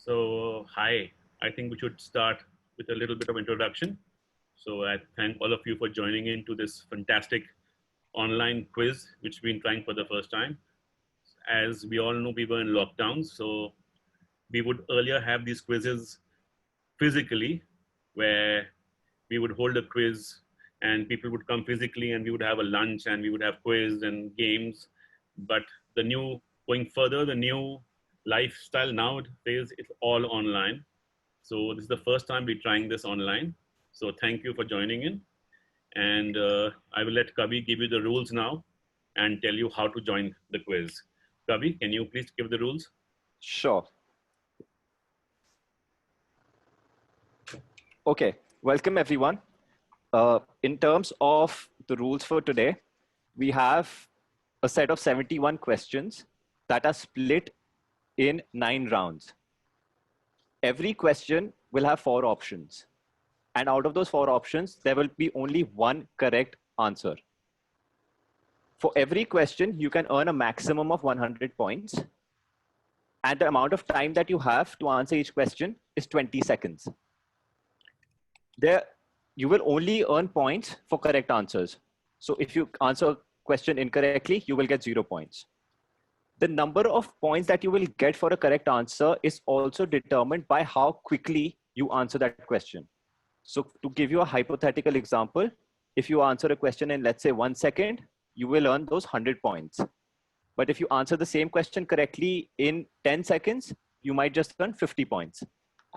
Hi, I think we should start with a little bit of introduction. So, I thank all of you for joining in to this fantastic online quiz, which we've been trying for the first time. As we all know, we were in lockdown, so we would earlier have these quizzes physically, where we would hold a quiz and people would come physically and we would have a lunch and we would have quiz and games. But the new, going further, the new lifestyle nowadays, it's all online. So this is the first time we're trying this online. So thank you for joining in. And I will let Kavi give you the rules now and tell you how to join the quiz. Kavi, can you please give the rules? Sure. Okay, welcome everyone. In terms of the rules for today, we have a set of 71 questions that are split in 9 rounds. Every question will have 4 options. And out of those 4 options, there will be only one correct answer. For every question, you can earn a maximum of 100 points. And the amount of time that you have to answer each question is 20 seconds. You will only earn points for correct answers. So if you answer a question incorrectly, you will get 0 points. The number of points that you will get for a correct answer is also determined by how quickly you answer that question. So to give you a hypothetical example, if you answer a question in, let's say, 1 second, you will earn those 100 points. But if you answer the same question correctly in 10 seconds, you might just earn 50 points.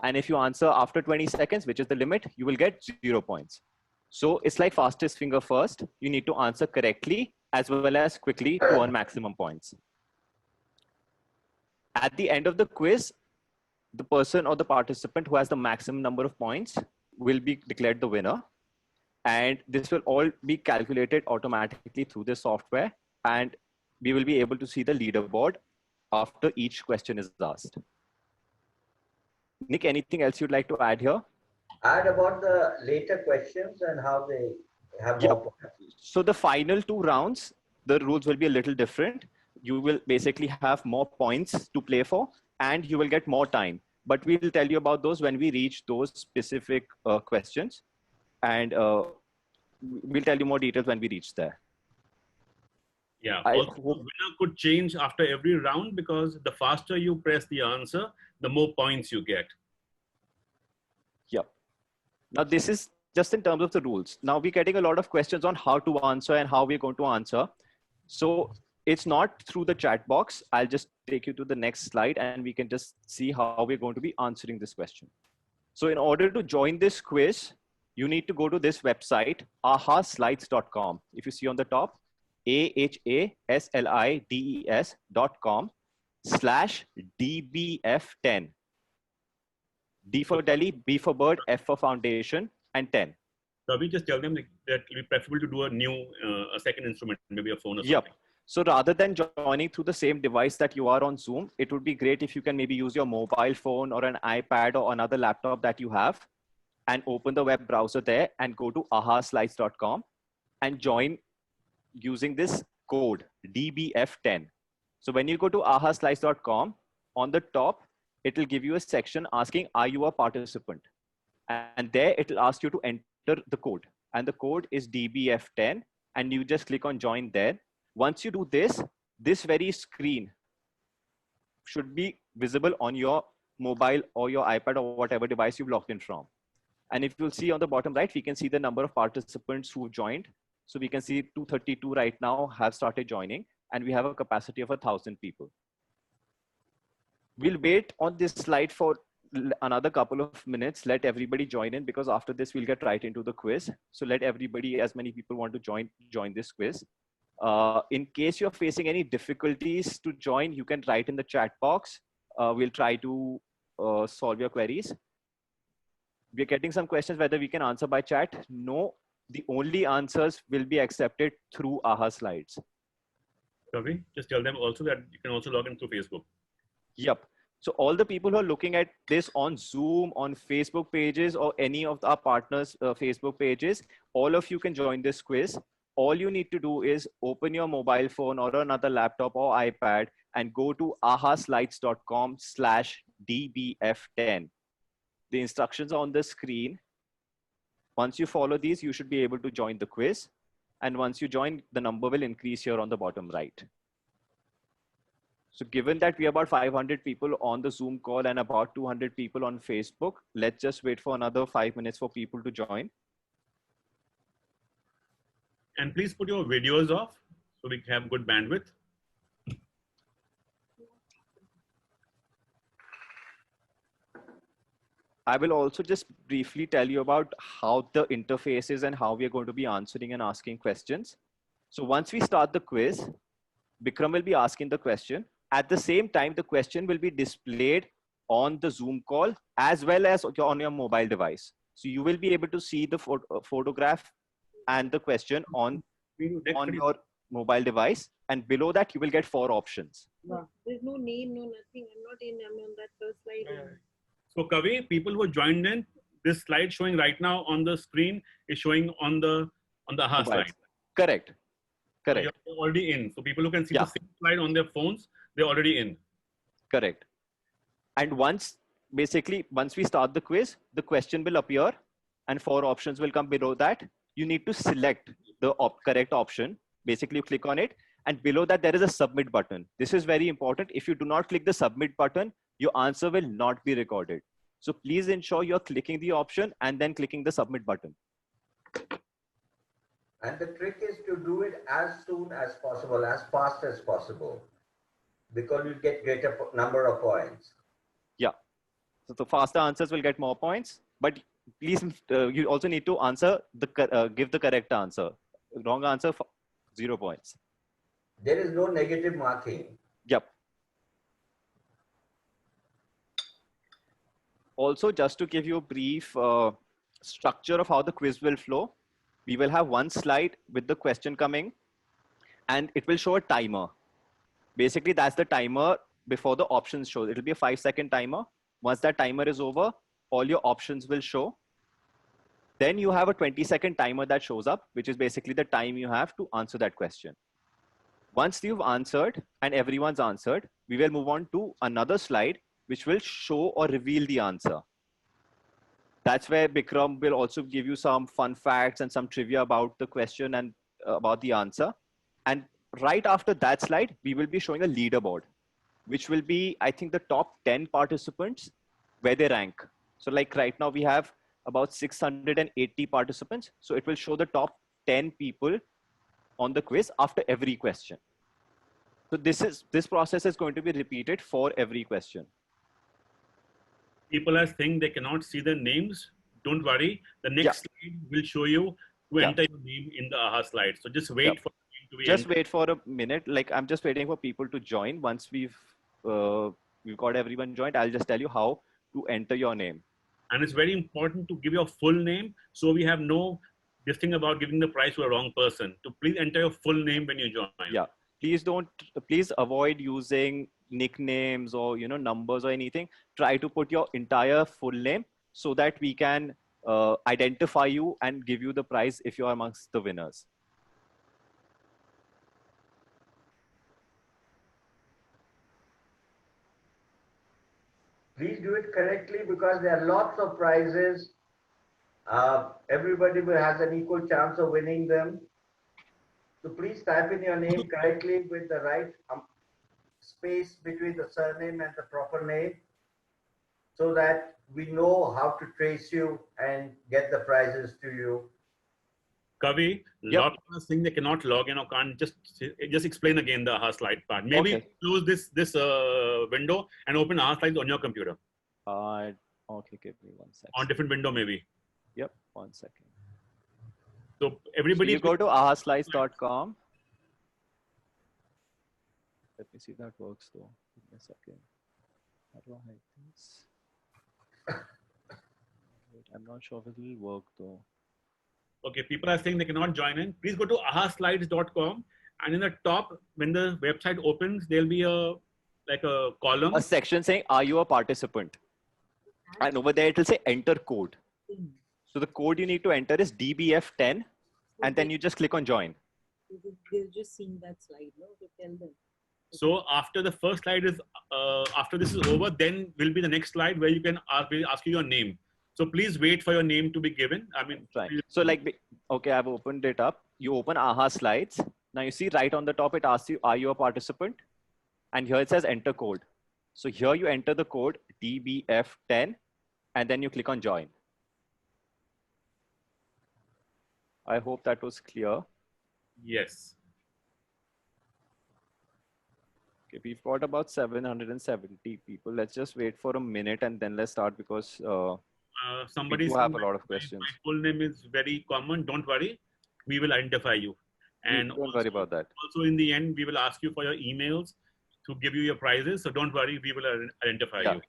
And if you answer after 20 seconds, which is the limit, you will get 0 points. So it's like fastest finger first. You need to answer correctly as well as quickly to earn maximum points. At the end of the quiz, the person or the participant who has the maximum number of points will be declared the winner. And this will all be calculated automatically through the software. And we will be able to see the leaderboard after each question is asked. Nick, anything else you'd like to add here? Add about the later questions and how they have more points. So the final 2 rounds, the rules will be a little different. You will basically have more points to play for and you will get more time. But we will tell you about those when we reach those specific questions. And we'll tell you more details when we reach there. Yeah, also, the winner could change after every round because the faster you press the answer, the more points you get. Yeah. Now, this is just in terms of the rules. Now, we're getting a lot of questions on how to answer and how we're going to answer. So it's not through the chat box. I'll just take you to the next slide and we can just see how we're going to be answering this question. So in order to join this quiz, you need to go to this website, ahaslides.com. If you see on the top, ahaslides.com/dbf10. D for Delhi, B for Bird, F for Foundation, and 10. So we just tell them that it will be preferable to do a second instrument, maybe a phone or something. Yep. So rather than joining through the same device that you are on Zoom, it would be great if you can maybe use your mobile phone or an iPad or another laptop that you have and open the web browser there and go to ahaslides.com and join using this code DBF10. So when you go to ahaslides.com, on the top, it will give you a section asking, are you a participant? And there it will ask you to enter the code. And the code is DBF10. And you just click on join there. Once you do this, this very screen should be visible on your mobile or your iPad or whatever device you've logged in from. And if you'll see on the bottom right, we can see the number of participants who've joined. So we can see 232 right now have started joining, and we have a capacity of 1,000 people. We'll wait on this slide for another couple of minutes. Let everybody join in because after this, we'll get right into the quiz. So let everybody, as many people want to join this quiz. In case you're facing any difficulties to join, you can write in the chat box. We'll try to solve your queries. We're getting some questions whether we can answer by chat. No, the only answers will be accepted through AHA Slides. Kavi, just tell them also that you can also log in through Facebook. Yep. So all the people who are looking at this on Zoom, on Facebook pages, or any of our partners' Facebook pages, all of you can join this quiz. All you need to do is open your mobile phone or another laptop or iPad and go to ahaslides.com/dbf10 DBF10. The instructions are on the screen. Once you follow these, you should be able to join the quiz. And once you join, the number will increase here on the bottom right. So given that we have about 500 people on the Zoom call and about 200 people on Facebook, let's just wait for another 5 minutes for people to join. And please put your videos off so we have good bandwidth. I will also just briefly tell you about how the interface is and how we are going to be answering and asking questions. So once we start the quiz, Bikram will be asking the question. At the same time, the question will be displayed on the Zoom call as well as on your mobile device. So you will be able to see the photograph and the question on your mobile device. And below that, you will get 4 options. No, there's no name, no nothing. I'm on that first slide. So Kavi, people who joined in, this slide showing right now on the screen is showing on the AHA slide. Correct. So you're already in. So people who can see the same slide on their phones, they're already in. Correct. And once we start the quiz, the question will appear and 4 options will come below that. You need to select the correct option. Basically, you click on it. And below that, there is a submit button. This is very important. If you do not click the submit button, your answer will not be recorded. So please ensure you're clicking the option and then clicking the submit button. And the trick is to do it as soon as possible, as fast as possible, because you get greater number of points. Yeah. So the faster answers will get more points, but please, you also need to answer give the correct answer. Wrong answer, 0 points. There is no negative marking. Yep. Also, just to give you a brief structure of how the quiz will flow, we will have one slide with the question coming and it will show a timer. Basically, that's the timer before the options show. It'll be a 5-second timer. Once that timer is over, all your options will show. Then you have a 20-second timer that shows up, which is basically the time you have to answer that question. Once you've answered and everyone's answered, we will move on to another slide, which will show or reveal the answer. That's where Bikram will also give you some fun facts and some trivia about the question and about the answer. And right after that slide, we will be showing a leaderboard, which will be, I think, the top 10 participants where they rank. So like right now we have about 680 participants. So it will show the top 10 people on the quiz after every question. So this process is going to be repeated for every question. People are saying they cannot see their names. Don't worry. The next slide will show you to enter your name in the AHA slide. So just wait for the name to be Just wait for a minute. Like I'm just waiting for people to join. Once we've got everyone joined, I'll just tell you how to enter your name. And it's very important to give your full name. So we have no this thing about giving the prize to a wrong person. To please enter your full name when you join. Yeah. Please avoid using nicknames or numbers or anything. Try to put your entire full name so that we can identify you and give you the prize if you are amongst the winners. Please do it correctly because there are lots of prizes. Everybody has an equal chance of winning them. So please type in your name correctly with the right space between the surname and the proper name so that we know how to trace you and get the prizes to you. Kavi, lot of things they cannot log in or can't. Just explain again the AHA slide part. Maybe close this window and open AHA slides on your computer. Okay, give me 1 second. On different window maybe. Yep, 1 second. So everybody, so you go to ahaslides.com. Let me see if that works though. Give me a second. How do I hide this? Wait, I'm not sure if it will work though. Okay, people are saying they cannot join in. Please go to ahaslides.com, and in the top, when the website opens, there'll be a column. A section saying, "Are you a participant?" And over there, it will say "Enter code." So the code you need to enter is DBF10, and then you just click on join. They're just seeing that slide, no? To tell them. So after the first slide is, after this is over, then will be the next slide where you can we'll ask you your name. So please wait for your name to be given. I mean, Right. So okay, I've opened it up. You open AHA slides. Now you see right on the top, it asks you, are you a participant? And here it says enter code. So here you enter the code DBF10 and then you click on join. I hope that was clear. yes. Okay, we've got about 770 people. Let's just wait for a minute and then let's start because Somebody we do have a lot of questions. My full name is very common. Don't worry, we will identify you. And don't worry about that. Also, in the end, we will ask you for your emails to give you your prizes. So don't worry, we will identify you.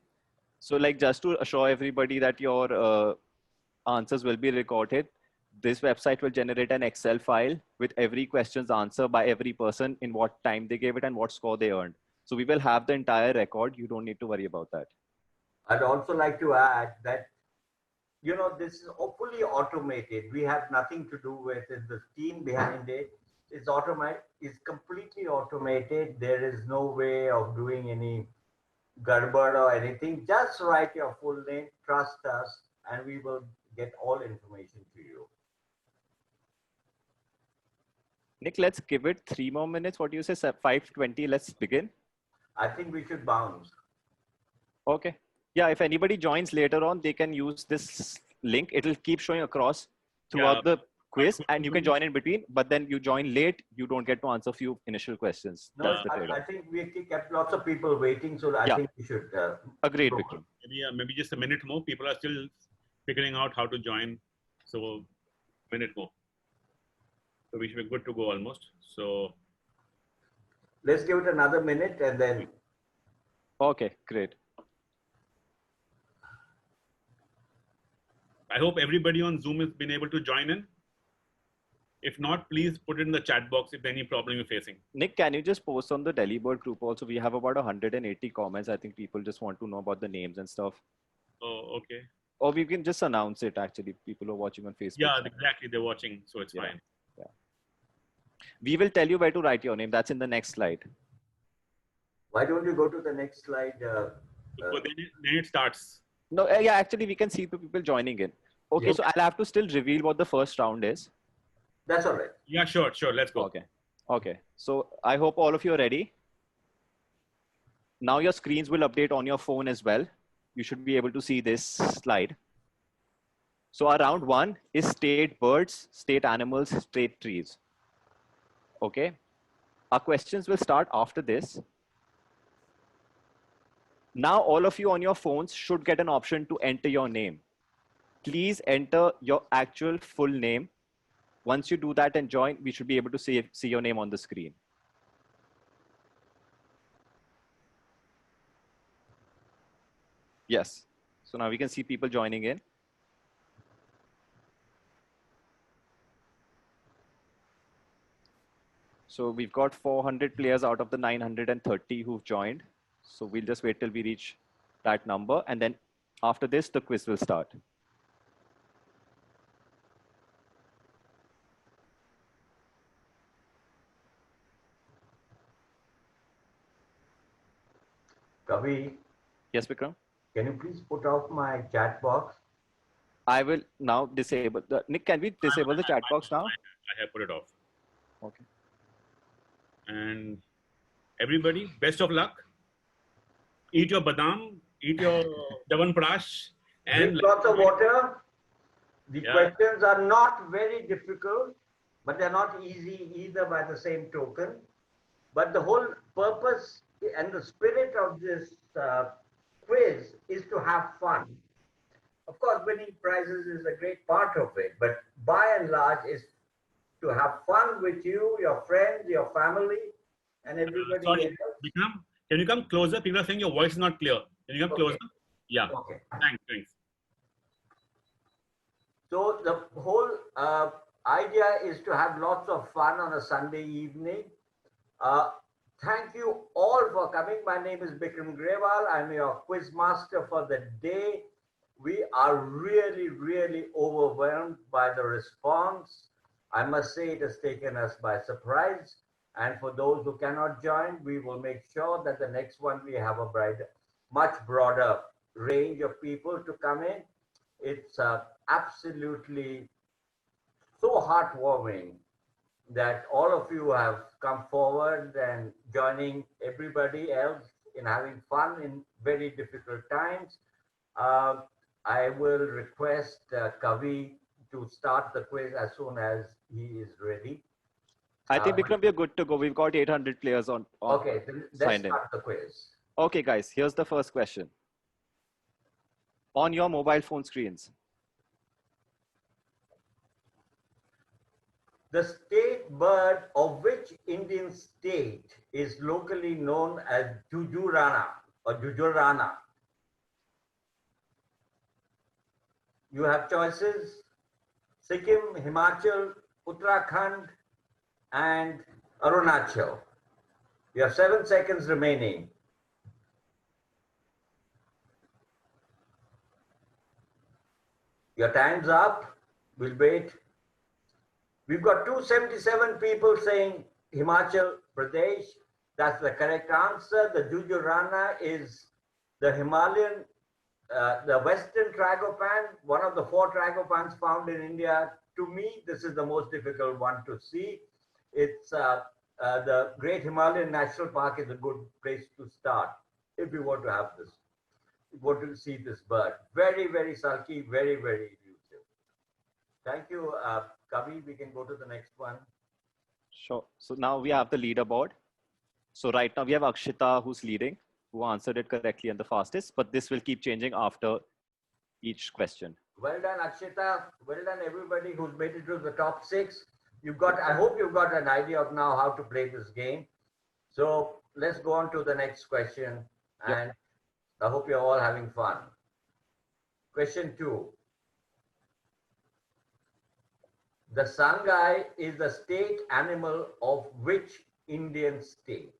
So like just to assure everybody that your answers will be recorded, this website will generate an Excel file with every question's answer by every person in what time they gave it and what score they earned. So we will have the entire record. You don't need to worry about that. I'd also like to add that, you know, this is fully automated. We have nothing to do with it. The team behind it is automated, is completely automated. There is no way of doing any garbad or anything. Just write your full name, trust us, and we will get all information to you. Nick, let's give it 3 more minutes. What do you say? 5:20. Let's begin. I think we should bounce. Okay. Yeah, if anybody joins later on, they can use this link. It'll keep showing across throughout the quiz and you can join in between, but then you join late, you don't get to answer a few initial questions. No, I think we kept lots of people waiting, so I think we should. Agreed, Vikram. Maybe just a minute more. People are still figuring out how to join. So a minute more. So we should be good to go almost. So let's give it another minute and then. Okay, great. I hope everybody on Zoom has been able to join in. If not, please put it in the chat box if any problem you're facing. Nick, can you just post on the Delibird group also? We have about 180 comments. I think people just want to know about the names and stuff. Oh, okay. Or we can just announce it actually. People are watching on Facebook. Yeah, exactly. They're watching, so it's fine. Yeah. We will tell you where to write your name. That's in the next slide. Why don't you go to the next slide? Then it starts. No, yeah, actually we can see the people joining in. Okay, yeah. So I'll have to still reveal what the first round is. That's all right. Yeah, sure. Let's go. Okay. So I hope all of you are ready. Now your screens will update on your phone as well. You should be able to see this slide. So our round 1 is state birds, state animals, state trees. Okay. Our questions will start after this. Now all of you on your phones should get an option to enter your name. Please enter your actual full name. Once you do that and join, we should be able to see your name on the screen. Yes. So now we can see people joining in. So we've got 400 players out of the 930 who've joined. So we'll just wait till we reach that number. And then after this, the quiz will start. Kavi. Yes, Vikram? Can you please put off my chat box? I will now disable the Nick. Can we disable the chat box now? I have put it off. Okay. And everybody, best of luck. Eat your badam, eat your Chyawanprash, and drink lots of water. The questions are not very difficult, but they're not easy either by the same token. But the whole purpose and the spirit of this quiz is to have fun. Of course, winning prizes is a great part of it, but by and large is to have fun with you, your friends, your family, and everybody sorry, else. Vikram, can you come closer? People are saying your voice is not clear. Can you come closer? Yeah. Okay. Thanks. So the whole idea is to have lots of fun on a Sunday evening. Thank you all for coming. My name is Bikram Grewal. I'm your quiz master for the day. We are really, really overwhelmed by the response. I must say it has taken us by surprise. And for those who cannot join, we will make sure that the next one we have a much broader range of people to come in. It's absolutely so heartwarming that all of you have come forward and joining everybody else in having fun in very difficult times. Uh, I will request Kavi to start the quiz as soon as he is ready. I think Vikram, we're good to go. We've got 800 players on Okay, then let's signed in. start the quiz. Okay, guys, here's the first question. On your mobile phone screens, the state bird of which Indian state is locally known as Jujurana or Jujurana? You have choices: Sikkim, Himachal, Uttarakhand, and Arunachal. You have 7 seconds remaining. Your time's up. We'll wait. We've got 277 people saying Himachal Pradesh. That's the correct answer. The Jujurana is the Himalayan, the Western Tragopan, one of the 4 Tragopans found in India. To me, this is the most difficult one to see. It's the Great Himalayan National Park is a good place to start if you want to have this, want to see this bird. Very, very sulky, very, very elusive. Thank you, Kavi. We can go to the next one. sure. So now we have the leaderboard. So right now we have Akshita who's leading, who answered it correctly and the fastest, but this will keep changing after each question. Well done, Akshita. Well done, everybody who's made it to the top 6. You've got, I hope you've got an idea of now how to play this game. So let's go on to the next question. And I hope you're all having fun. Question 2. The sangai is the state animal of which Indian state?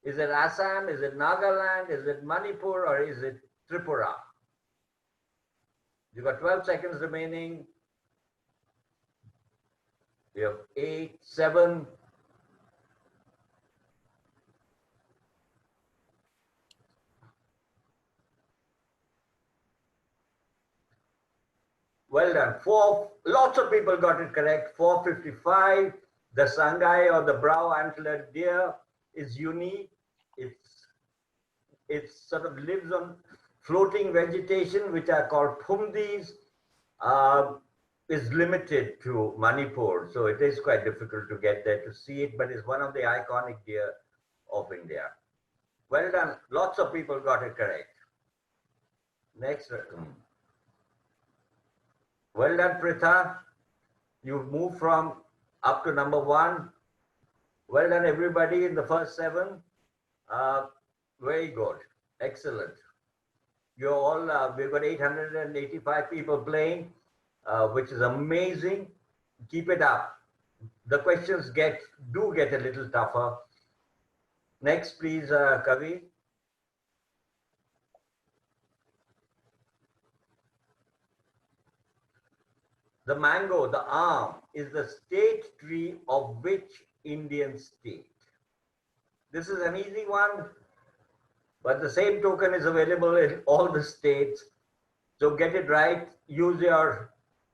Is it Assam? Is it Nagaland? Is it Manipur? Or is it Tripura? You've got 12 seconds remaining. You have 8, 7. Well done. Lots of people got it correct. 455. The sangai or the brow antlered deer is unique. It sort of lives on floating vegetation, which are called phumdis. Is limited to Manipur, so it is quite difficult to get there to see it, but it's one of the iconic deer of India. Well done. Lots of people got it correct. Next. Well done, Pritha. You've moved from up to number 1. Well done, everybody in the first 7. Very good. Excellent. You're all, we've got 885 people playing, which is amazing. Keep it up. The questions do get a little tougher. Next, please, Kavi. The mango, the arm, is the state tree of which Indian state? This is an easy one, but the same token is available in all the states. So get it right,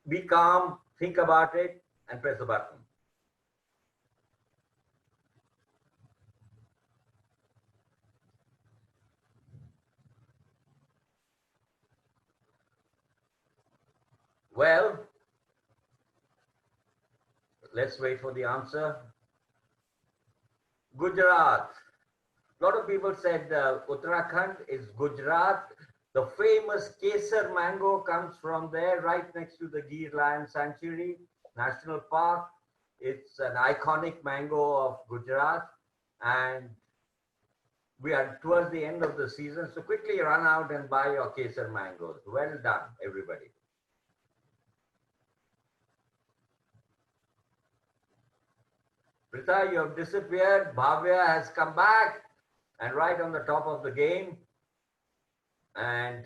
be calm, think about it, and press the button. Well, let's wait for the answer. Gujarat. A lot of people said Uttarakhand is Gujarat. The famous Kesar mango comes from there, right next to the Gir Lion Sanctuary National Park. It's an iconic mango of Gujarat, and we are towards the end of the season. So quickly run out and buy your Kesar mangoes. Well done, everybody. Pritha, you have disappeared. Bhavya has come back and right on the top of the game. And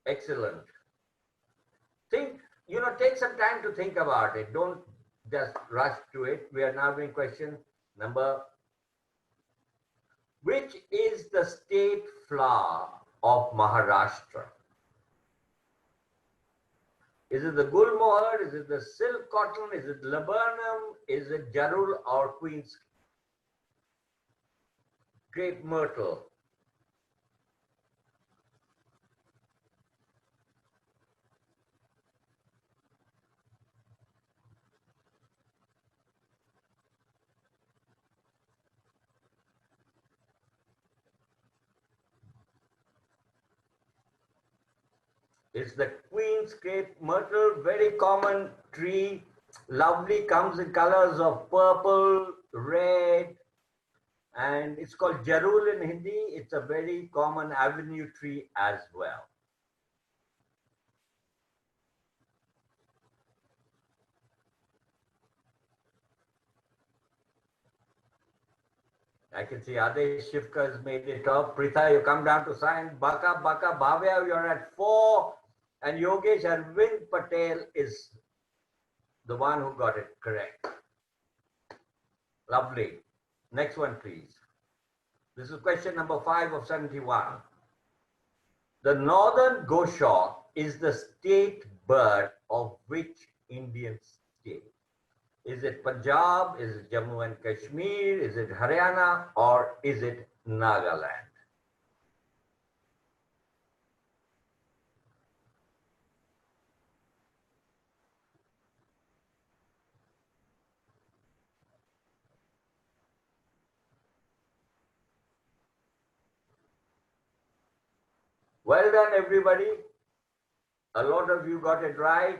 excellent. Take some time to think about it. Don't just rush to it. We are now doing question number. Which is the state flower of Maharashtra? Is it the gulmohar? Is it the silk cotton? Is it laburnum? Is it jarul or queen's crepe myrtle? It's the queen's crepe myrtle, very common tree, lovely, comes in colors of purple, red, and it's called jarul in Hindi. It's a very common avenue tree as well. I can see Adesh Shivka has made it up. Pritha, you come down to sign. Baka, Bhavya, you're at 4. And Yogesh Arvind Patel is the one who got it correct. Lovely. Next one, please. This is question number 5 of 71. The northern goshawk is the state bird of which Indian state? Is it Punjab? Is it Jammu and Kashmir? Is it Haryana? Or is it Nagaland? Well done, everybody. A lot of you got it right.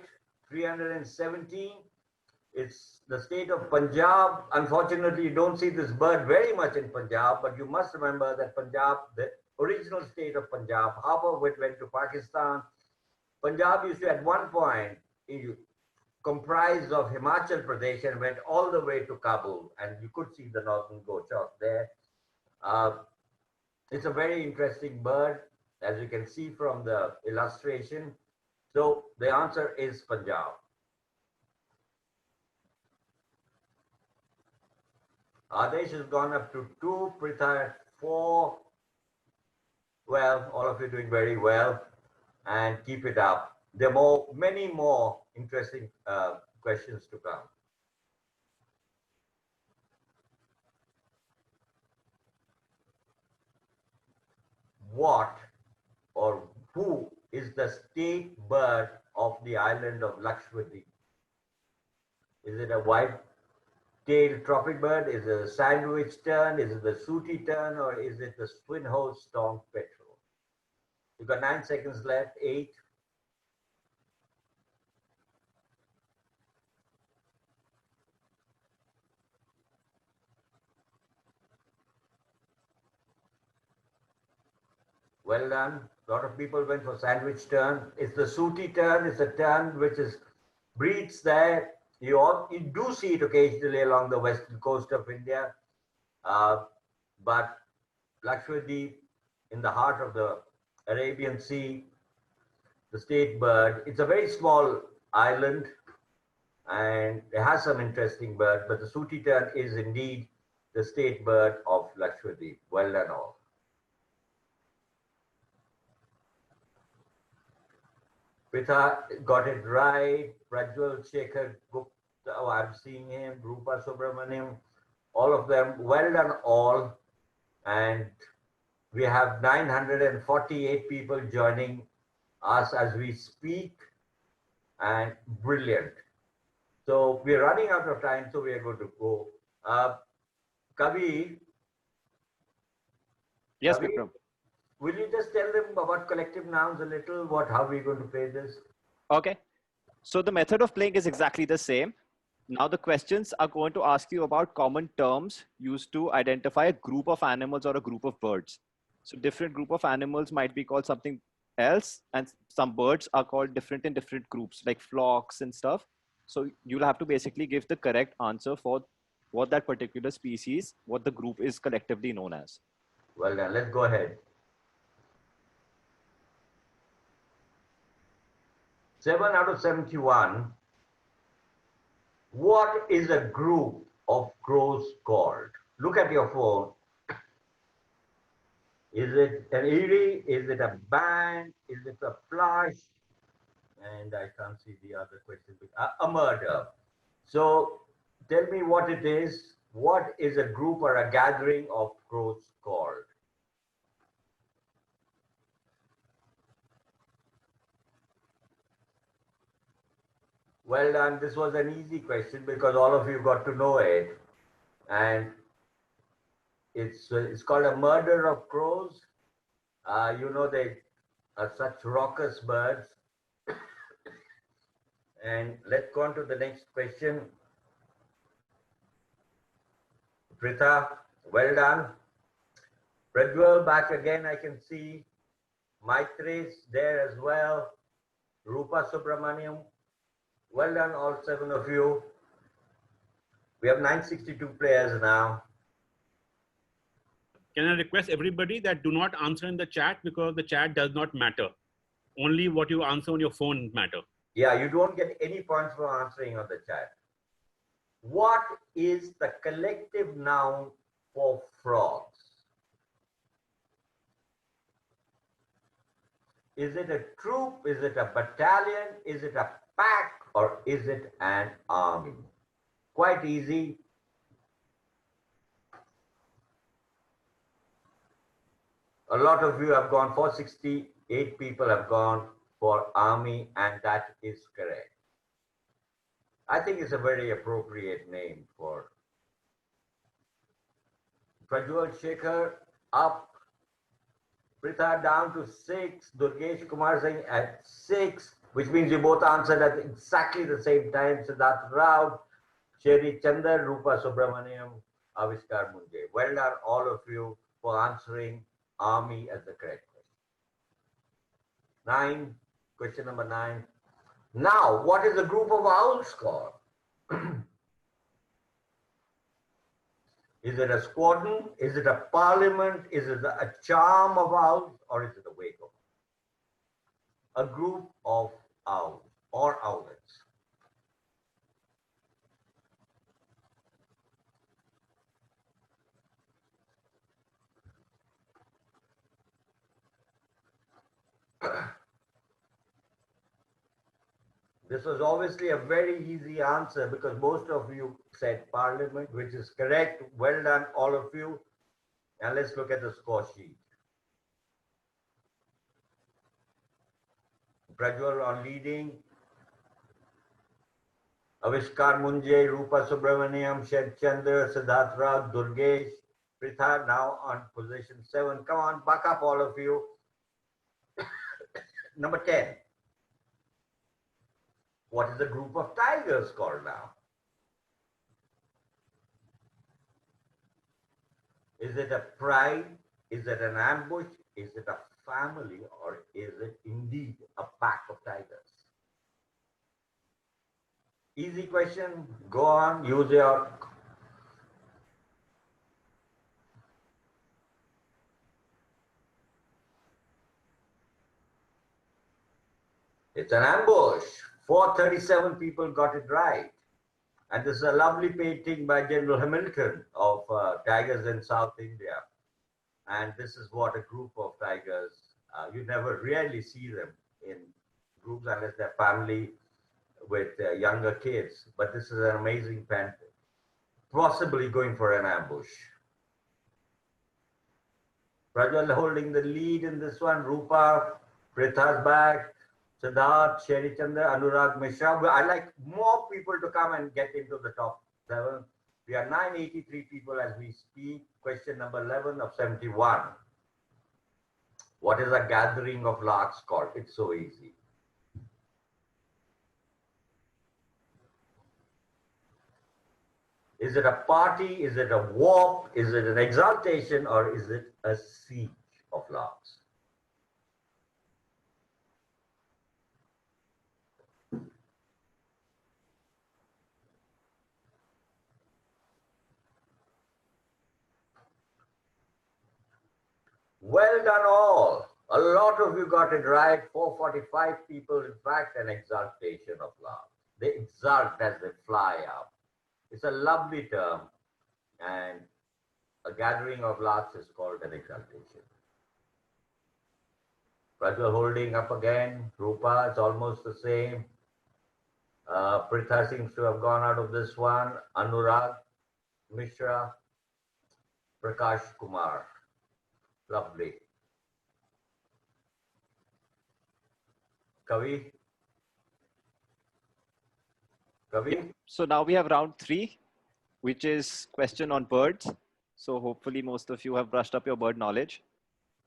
317. It's the state of Punjab. Unfortunately, you don't see this bird very much in Punjab, but you must remember that Punjab, the original state of Punjab, half of it went to Pakistan. Punjab used to, at one point, comprised of Himachal Pradesh and went all the way to Kabul, and you could see the northern goshawk there. It's a very interesting bird, as you can see from the illustration. So the answer is Punjab. Adesh has gone up to 2, Pritha at 4. Well, all of you doing very well, and keep it up. There are many more interesting questions to come. What or who is the state bird of the island of Lakshadweep? Is it a white-tailed tropic bird? Is it a sandwich tern? Is it the sooty tern? Or is it the swinhoe storm petrel? You've got 9 seconds left. 8. Well done. A lot of people went for sandwich tern. It's the sooty tern. It's a tern which breeds there. You do see it occasionally along the western coast of India, but Lakshadweep, in the heart of the Arabian Sea, the state bird. It's a very small island, and it has some interesting birds, but the sooty tern is indeed the state bird of Lakshadweep. Well done all. Pritha got it right. Prajwal Shekhar Gupta, oh, I'm seeing him. Rupa Subramaniam, all of them. Well done all. And we have 948 people joining us as we speak, and brilliant. So we're running out of time, so we are going to go. Kavi. Yes, Kavi, Vikram. will you just tell them about collective nouns a little? How are we going to play this? Okay. So the method of playing is exactly the same. Now the questions are going to ask you about common terms used to identify a group of animals or a group of birds. So different group of animals might be called something else, and some birds are called different in different groups, like flocks and stuff. So you'll have to basically give the correct answer for what that particular species, what the group is collectively known as. Well done. Let's go ahead. 7 out of 71. What is a group of crows called? Look at your phone. Is it an eyrie? Is it a band? Is it a flush? And I can't see the other question. A murder. So tell me what it is. What is a group or a gathering of crows called? Well done. This was an easy question because all of you got to know it. And it's called a murder of crows. You know, they are such raucous birds. And let's go on to the next question. Pritha, well done. Prajwal, back again, I can see. Maitre's there as well. Rupa Subramaniam, well done, all 7 of you. We have 962 players now. Can I request everybody that do not answer in the chat because the chat does not matter. Only what you answer on your phone matter. Yeah, you don't get any points for answering on the chat. What is the collective noun for frogs? Is it a troop? Is it a battalion? Is it a pack? Or is it an army? Quite easy. A lot of you have gone, 468 people have gone for army, and that is correct. I think it's a very appropriate name for Prajwal Shekhar up, Pritha down to 6, Durgesh Kumar Singh at 6, which means you both answered at exactly the same time. Siddharth Rao, Sherry Chandar, Rupa Subramaniam, Avishkar Munje. Well done, all of you, for answering army as the correct question. Question number 9. Now, what is a group of owls called? Is it a squadron? Is it a parliament? Is it a charm of owls? Or is it a wake of owls? A group of owls or owlets. This was obviously a very easy answer because most of you said parliament, which is correct. Well done, all of you. And let's look at the score sheet. Prajwal on leading. Avishkar Munje, Rupa Subramaniam, Shed Chandra, Siddharth Rao, Durgesh, Pritha now on position 7. Come on, buck up all of you. Number 10. What is the group of tigers called now? Is it a pride? Is it an ambush? Is it a family? Or is it indeed a pack of tigers? Easy question. Go on, use your... It's an ambush. 437 people got it right. And this is a lovely painting by General Hamilton of tigers in South India. And this is what a group of tigers, you never really see them in groups unless they're family with younger kids. But this is an amazing painting. Possibly going for an ambush. Prajwal holding the lead in this one. Rupa, Pritha's back. Siddharth, Sherry Chandra, Anurag Mishra. I'd like more people to come and get into the top 7. We are 983 people as we speak. Question number 11 of 71. What is a gathering of larks called? It's so easy. Is it a party? Is it a warp? Is it an exaltation? Or is it a siege of larks? Well done all. A lot of you got it right. 445 people, in fact, an exaltation of love. They exult as they fly up. It's a lovely term, and a gathering of larks is called an exaltation. Prajwal holding up again. Rupa, it's almost the same. Pritha seems to have gone out of this one. Anurag, Mishra, Prakash Kumar. Lovely. Kavi? Kavi? So now we have round 3, which is question on birds. So hopefully most of you have brushed up your bird knowledge.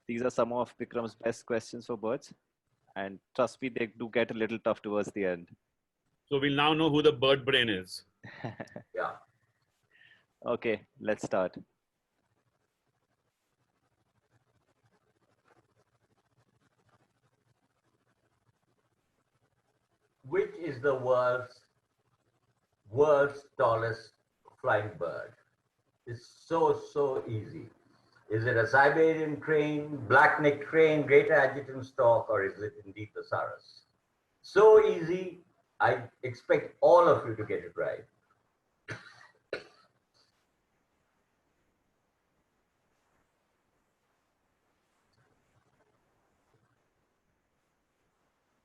These are some of Vikram's best questions for birds. And trust me, they do get a little tough towards the end. So we'll now know who the bird brain is. Yeah. Okay, let's start. Which is the world's tallest flying bird? It's so easy. Is it a Siberian crane, black-necked crane, greater adjutant stork, or is it indeed the sarus? So easy, I expect all of you to get it right.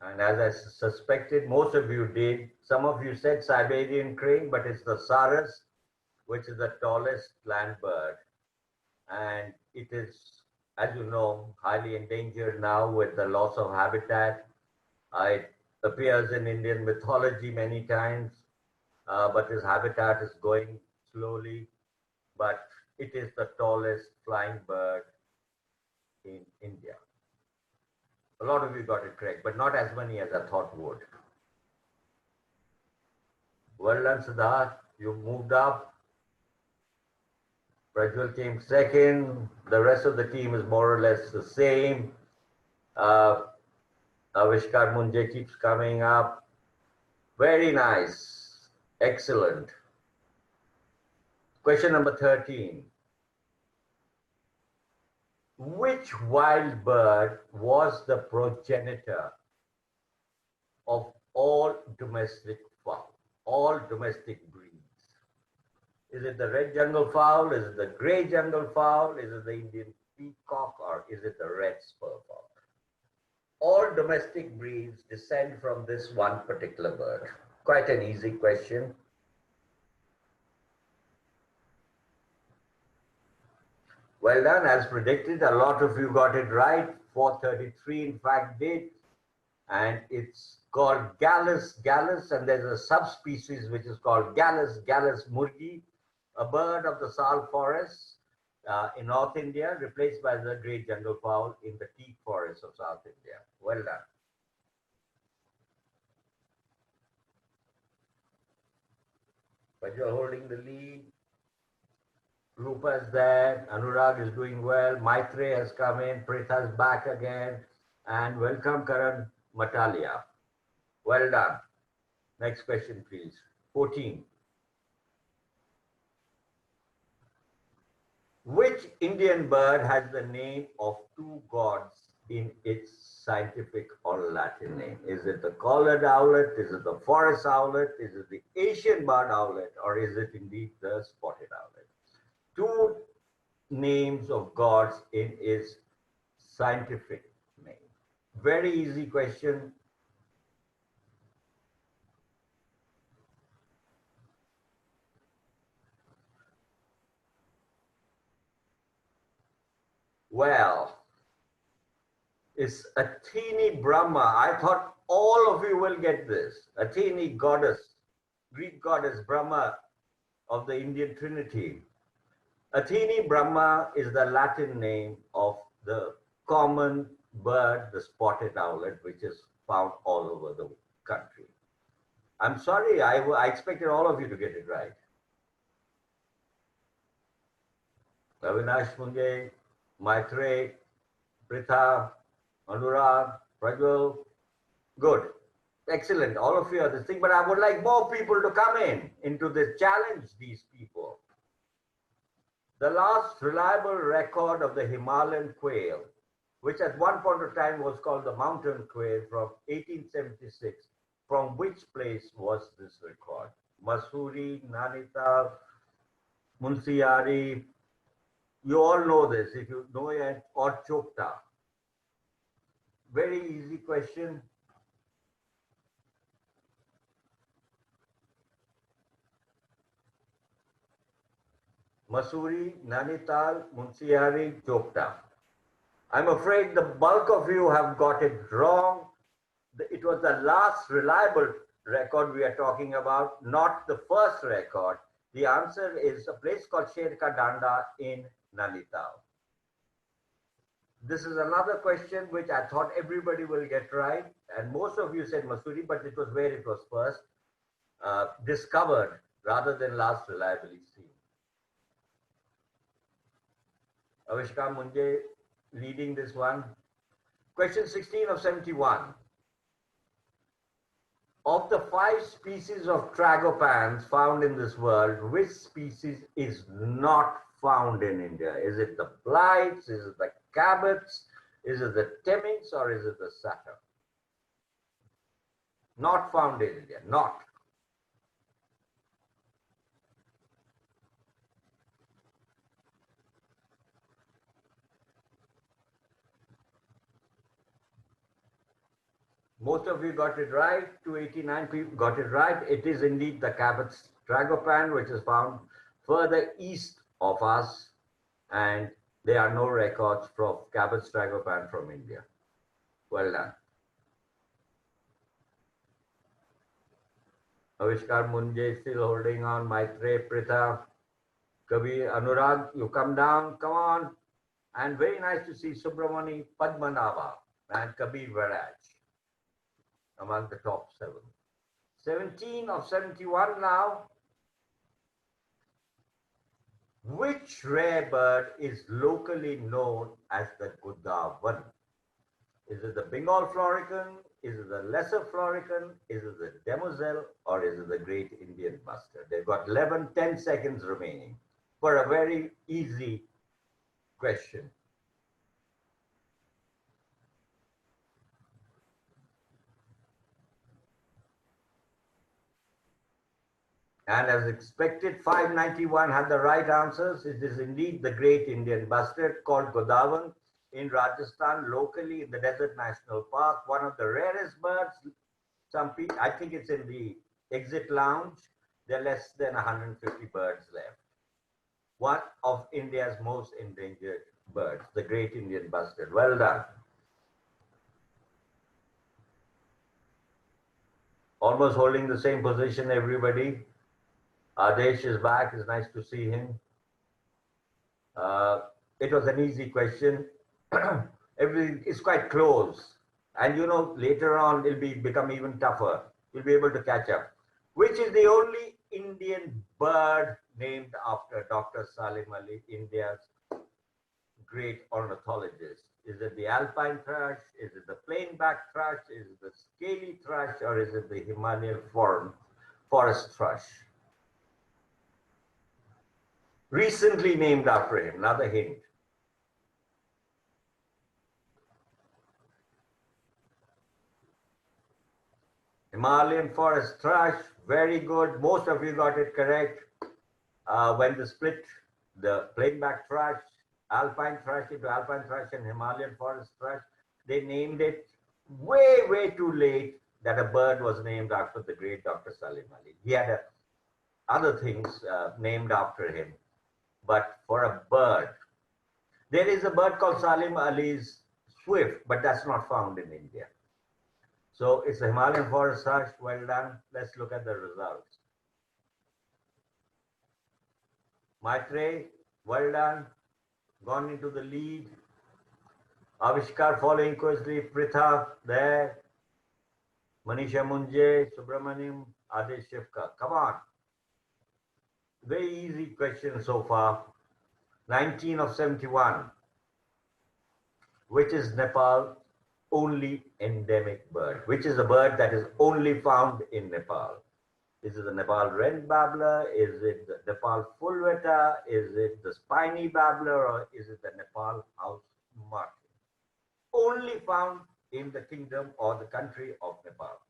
And as I suspected, most of you did. Some of you said Siberian crane, but it's the sarus, which is the tallest land bird. And it is, as you know, highly endangered now with the loss of habitat. It appears in Indian mythology many times, but its habitat is going slowly. But it is the tallest flying bird in India. A lot of you got it correct, but not as many as I thought would. Well done, Siddharth. You moved up. Prajwal came second. The rest of the team is more or less the same. Avishkar Munje keeps coming up. Very nice. Excellent. Question number 13. Which wild bird was the progenitor of all domestic fowl, all domestic breeds? Is it the red jungle fowl? Is it the gray jungle fowl? Is it the Indian peacock? Or is it the red spur fowl? All domestic breeds descend from this one particular bird. Quite an easy question. Well done, as predicted. A lot of you got it right. 433 in fact did. And it's called Gallus gallus, and there's a subspecies which is called Gallus murgi, a bird of the sal forests in North India, replaced by the great jungle fowl in the teak forests of South India. Well done. But you're holding the lead. Rupa is there, Anurag is doing well, Maitre has come in, Pritha is back again, and welcome Karan Matalia. Well done. Next question, please. 14. Which Indian bird has the name of two gods in its scientific or Latin name? Is it the collared owlet? Is it the forest owlet? Is it the Asian barred owlet? Or is it indeed the spotted owlet? Two names of gods in its scientific name. Very easy question. Well, it's Athene Brahma. I thought all of you will get this. Athene goddess, Greek goddess Brahma of the Indian Trinity. Athene Brahma is the Latin name of the common bird, the spotted owlet, which is found all over the country. I'm sorry, I expected all of you to get it right. Avinash Munge, Maitre, Pritha, Anurag, Prajwal. Good. Excellent. All of you are this thing, but I would like more people to come into this challenge, these people. The last reliable record of the Himalayan quail, which at one point of time was called the mountain quail from 1876, from which place was this record? Mussoorie, Nainital, Munsiari. You all know this if you know it, or Chopta. Very easy question. Mussoorie, Nainital, Munsiari, Chopta. I'm afraid the bulk of you have got it wrong. It was the last reliable record we are talking about, not the first record. The answer is a place called Sher Ka Danda in Nainital. This is another question which I thought everybody will get right. And most of you said Mussoorie, but it was where it was first discovered rather than last reliably seen. Avishkar Munje leading this one. Question 16 of 71. Of the 5 species of tragopans found in this world, which species is not found in India? Is it the blights? Is it the cabots? Is it the temminks? Or is it the satyr? Not found in India. Not. Most of you got it right. 289 people got it right. It is indeed the Cabot's tragopan, which is found further east of us, and there are no records from Cabot's tragopan from India. Well done. Avishkar Munje still holding on. Maitre, Pritha, Kabir, Anurag, you come down. Come on. And very nice to see Subramani Padmanabha and Kabir Varaj among the top 7. 17 of 71 now. Which rare bird is locally known as the Godavan? Is it the Bengal florican? Is it the lesser florican? Is it the demoiselle? Or is it the great Indian bustard? They've got 10 seconds remaining for a very easy question. And as expected, 591 had the right answers. It is indeed the great Indian bustard called Godavan in Rajasthan, locally in the Desert National Park, one of the rarest birds. Some people, I think it's in the exit lounge. There are less than 150 birds left. One of India's most endangered birds, the great Indian bustard. Well done. Almost holding the same position, everybody. Adesh is back. It's nice to see him. It was an easy question. Everything is quite close. And you know, later on, it'll become even tougher. You'll be able to catch up. Which is the only Indian bird named after Dr. Salim Ali, India's great ornithologist? Is it the alpine thrush? Is it the plain-backed thrush? Is it the scaly thrush? Or is it the Himalayan forest thrush? Recently named after him, another hint. Himalayan forest thrush, very good. Most of you got it correct. When they split the plain-backed thrush, alpine thrush into alpine thrush and Himalayan forest thrush, they named it way too late that a bird was named after the great Dr. Salim Ali. He had other things named after him. But for a bird, there is a bird called Salim Ali's swift, but that's not found in India. So it's a Himalayan forest thrush. Well done. Let's look at the results. Maitre, well done. Gone into the lead. Avishkar following closely. Pritha there. Manisha Munje, Subramaniam, Adesh Shivka. Come on. Very easy question so far. 19 of 71. Which is Nepal's only endemic bird? Which is a bird that is only found in Nepal? Is it the Nepal red babbler? Is it the Nepal fulveta? Is it the spiny babbler? Or is it the Nepal house martin? Only found in the kingdom or the country of Nepal.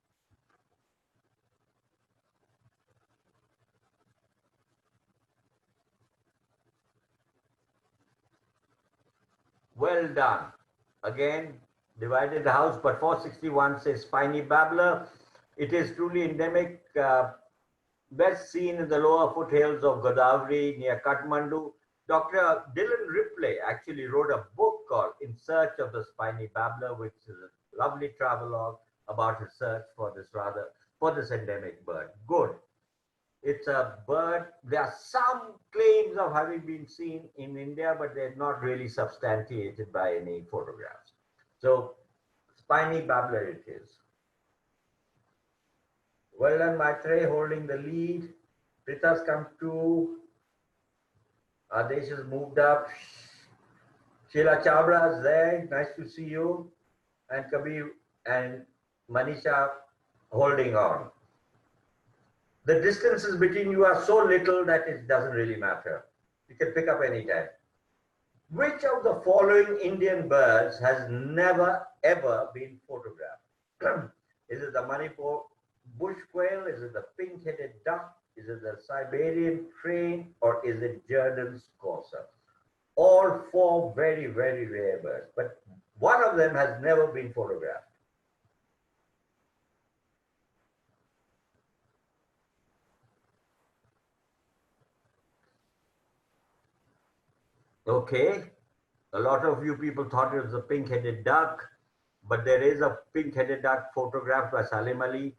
Well done. Again, divided the house, but 461 says spiny babbler. It is truly endemic, best seen in the lower foothills of Godavari near Kathmandu. Dr. Dylan Ripley actually wrote a book called In Search of the Spiny Babbler, which is a lovely travelogue about his search for this endemic bird. Good. It's a bird. There are some claims of having been seen in India, but they're not really substantiated by any photographs. So, spiny babbler it is. Well done, Maitrey, holding the lead. Prita's come to. Adesh has moved up. Sheila Chabra is there. Nice to see you. And Kabir and Manisha holding on. The distances between you are so little that it doesn't really matter. You can pick up any time. Which of the following Indian birds has never ever been photographed? Is it the Manipur bush quail? Is it the pink-headed duck? Is it the Siberian crane? Or is it Jerdon's courser? All four very, very rare birds, but one of them has never been photographed. Okay, a lot of you people thought it was a pink-headed duck, but there is a pink-headed duck photographed by Salim Ali.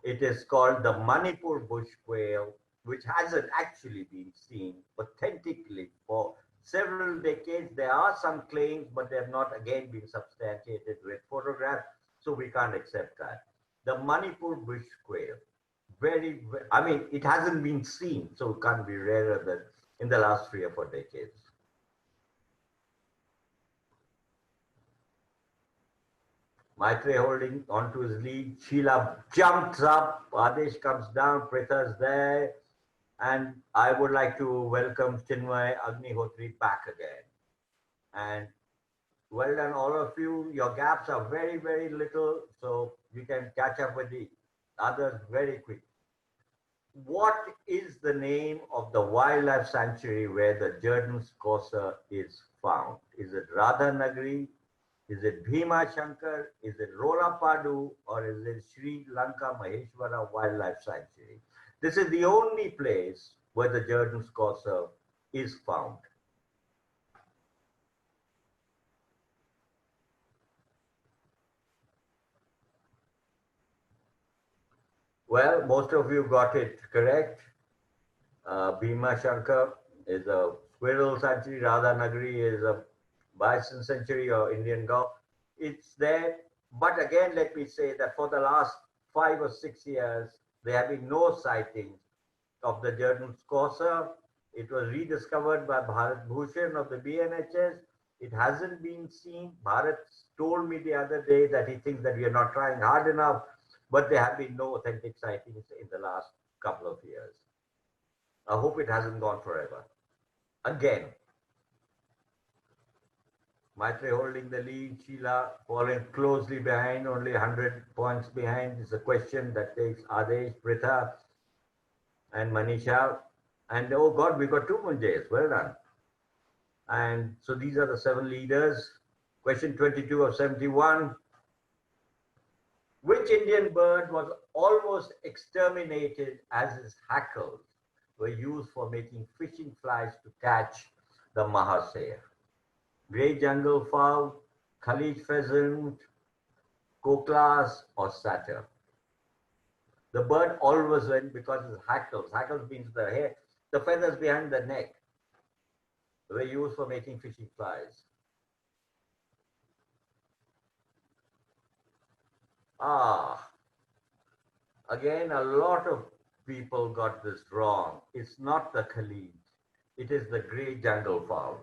It is called the Manipur bush quail, which hasn't actually been seen authentically for several decades. There are some claims, but they have not again been substantiated with photographs, so we can't accept that. The Manipur bush quail, I mean, it hasn't been seen, so it can't be rarer than in the last 3 or 4 decades. Maitrey holding onto his lead. Sheila jumps up. Adesh comes down. Pritha's there. And I would like to welcome Chinmay Agnihotri back again. And well done, all of you. Your gaps are very, very little, so you can catch up with the others very quick. What is the name of the wildlife sanctuary where the Jerdon's courser is found? Is it Radhanagari? Is it Bhima Shankar? Is it Rolapadu? Or is it Sri Lanka Maheshwara Wildlife Sanctuary? This is the only place where the Jerdon's courser is found. Well, most of you got it correct. Bhima Shankar is a squirrel sanctuary. Radhanagari is a bison sanctuary or Indian Gulf. It's there. But again, let me say that for the last 5 or 6 years, there have been no sightings of the Jerdon's courser. It was rediscovered by Bharat Bhushan of the BNHS. It hasn't been seen. Bharat told me the other day that he thinks that we are not trying hard enough, but there have been no authentic sightings in the last couple of years. I hope it hasn't gone forever. Again, Maitrey holding the lead, Sheila following closely behind, only 100 points behind. It's a question that takes Adesh, Pritha, and Manisha. And oh God, we got 2 more days. Well done. And so these are the 7 leaders. Question 22 of 71. Which Indian bird was almost exterminated as its hackles were used for making fishing flies to catch the Mahasaya? Grey jungle fowl, Khalij pheasant, koklas, or satyr. The bird always went because its hackles. Hackles means the hair, the feathers behind the neck were used for making fishing flies. Again, a lot of people got this wrong. It's not the Khalij. It is the grey jungle fowl.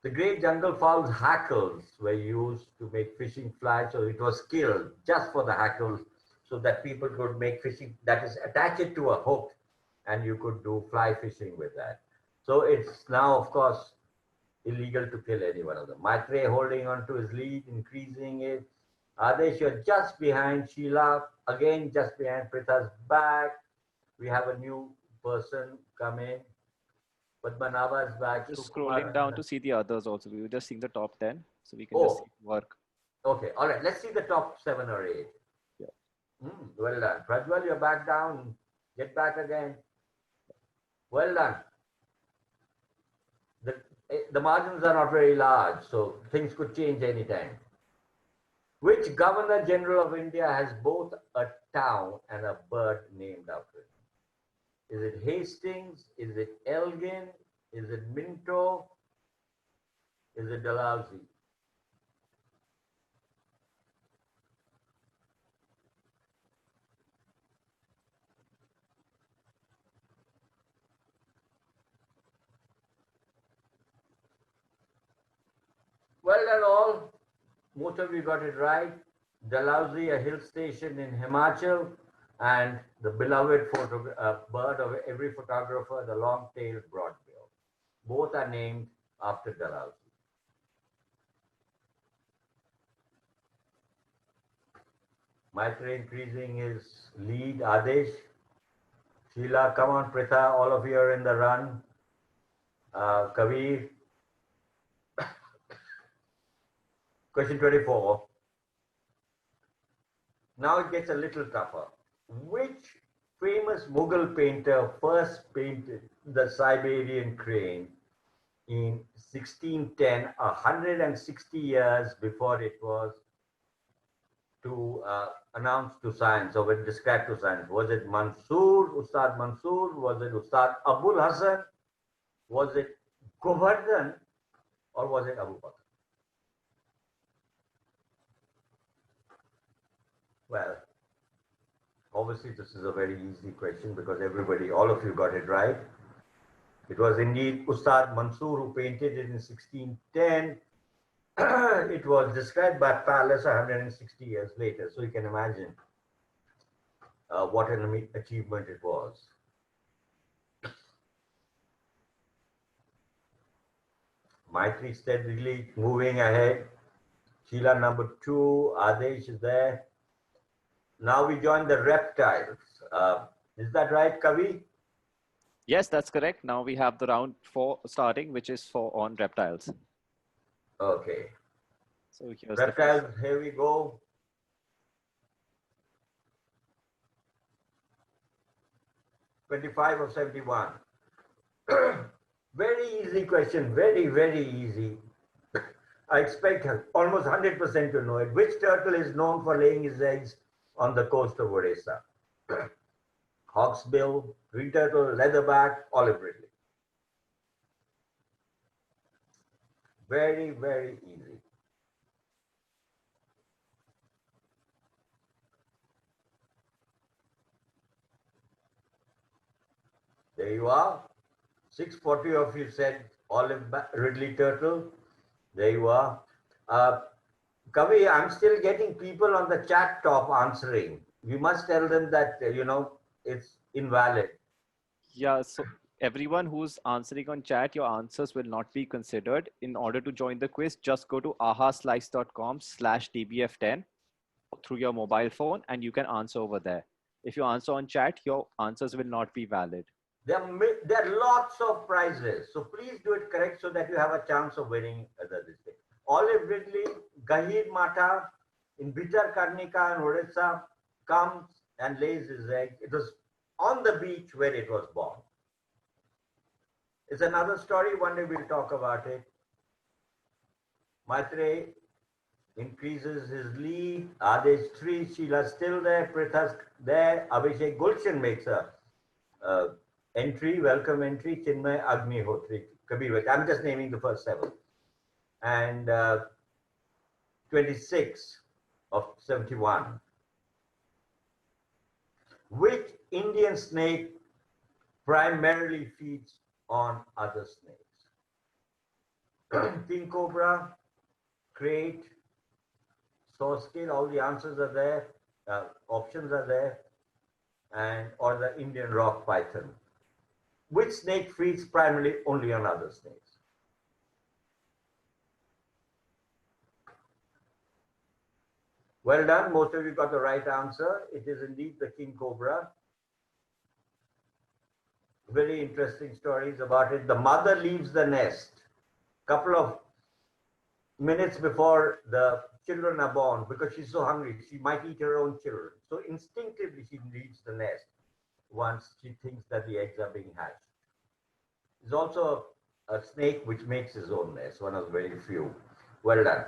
The grey jungle fowl's hackles were used to make fishing flies, so it was killed just for the hackles so that people could make fishing, that is, attach it to a hook and you could do fly fishing with that. So it's now, of course, illegal to kill any one of them. Maitrey holding on to his lead, increasing it. Adesh, you're just behind Sheila, again just behind Pritha's back. We have a new person come in. Padmanabha is back. Just Sukumar scrolling down and- to see the others also. We were just seeing the top 10. So we can Oh. just see work. Okay, all right. Let's see the top 7 or 8. Yeah. Well done. Prajwal, you're back down. Get back again. Well done. The margins are not very large, so things could change anytime. Which Governor General of India has both a town and a bird named after him? Is it Hastings? Is it Elgin? Is it Minto? Is it Dalhousie? Well done all. Most of you got it right. Dalhousie, a hill station in Himachal, and the beloved bird of every photographer, the long-tailed broadbill. Both are named after Dalhousie. Maitreyi increasing his lead. Adesh, Sheila, come on, Pritha, all of you are in the run. Kabir. Question 24. Now it gets a little tougher. Which famous Mughal painter first painted the Siberian crane in 1610, 160 years before it was announced to science or when described to science? Was it Mansoor, Ustad Mansoor? Was it Ustad Abul Hasan? Was it Govardhan? Or was it Abu Bakr? Well, obviously this is a very easy question because all of you got it right. It was indeed Ustad Mansoor who painted it in 1610. It was described by Pallas 160 years later. So you can imagine what an achievement it was. Maitri steadily moving ahead. Sheila number 2, Adesh is there. Now we join the reptiles. Is that right, Kavi? Yes, that's correct. Now we have the round 4 starting, which is on reptiles. Okay. So here's Reptiles, here we go. $25 or 71. Very easy question, very, very easy. I expect almost 100% to know it. Which turtle is known for laying his eggs on the coast of Odisha? Hawksbill, green turtle, leatherback, olive ridley. Very, very easy. There you are. 640 of you said olive ridley turtle. There you are. Kavi, I'm still getting people on the chat top answering. We must tell them that, it's invalid. Yeah, so everyone who's answering on chat, your answers will not be considered. In order to join the quiz, just go to ahaslice.com/dbf10 through your mobile phone and you can answer over there. If you answer on chat, your answers will not be valid. There are lots of prizes. So please do it correct so that you have a chance of winning this thing. Olive ridley, Gahir Mata in Bhitarkarnika in Odisha comes and lays his egg. It was on the beach where it was born. It's another story. One day we'll talk about it. Maitreyi increases his lead. Adesh 3, Sheila still there. Pritha's there. Abhishek Gulshan makes a entry, welcome entry. Chinmay Agnihotri, Kabir. I'm just naming the first 7. And 26 of 71. Which Indian snake primarily feeds on other snakes? King cobra, crate, saw scale, all the answers are there, options are there, or the Indian rock python. Which snake feeds primarily only on other snakes? Well done, most of you got the right answer. It is indeed the king cobra. very interesting stories about it. The mother leaves the nest couple of minutes before the children are born because she's so hungry. She might eat her own children. So instinctively she leaves the nest once she thinks that the eggs are being hatched. There's also a snake which makes his own nest, one of the very few. Well done.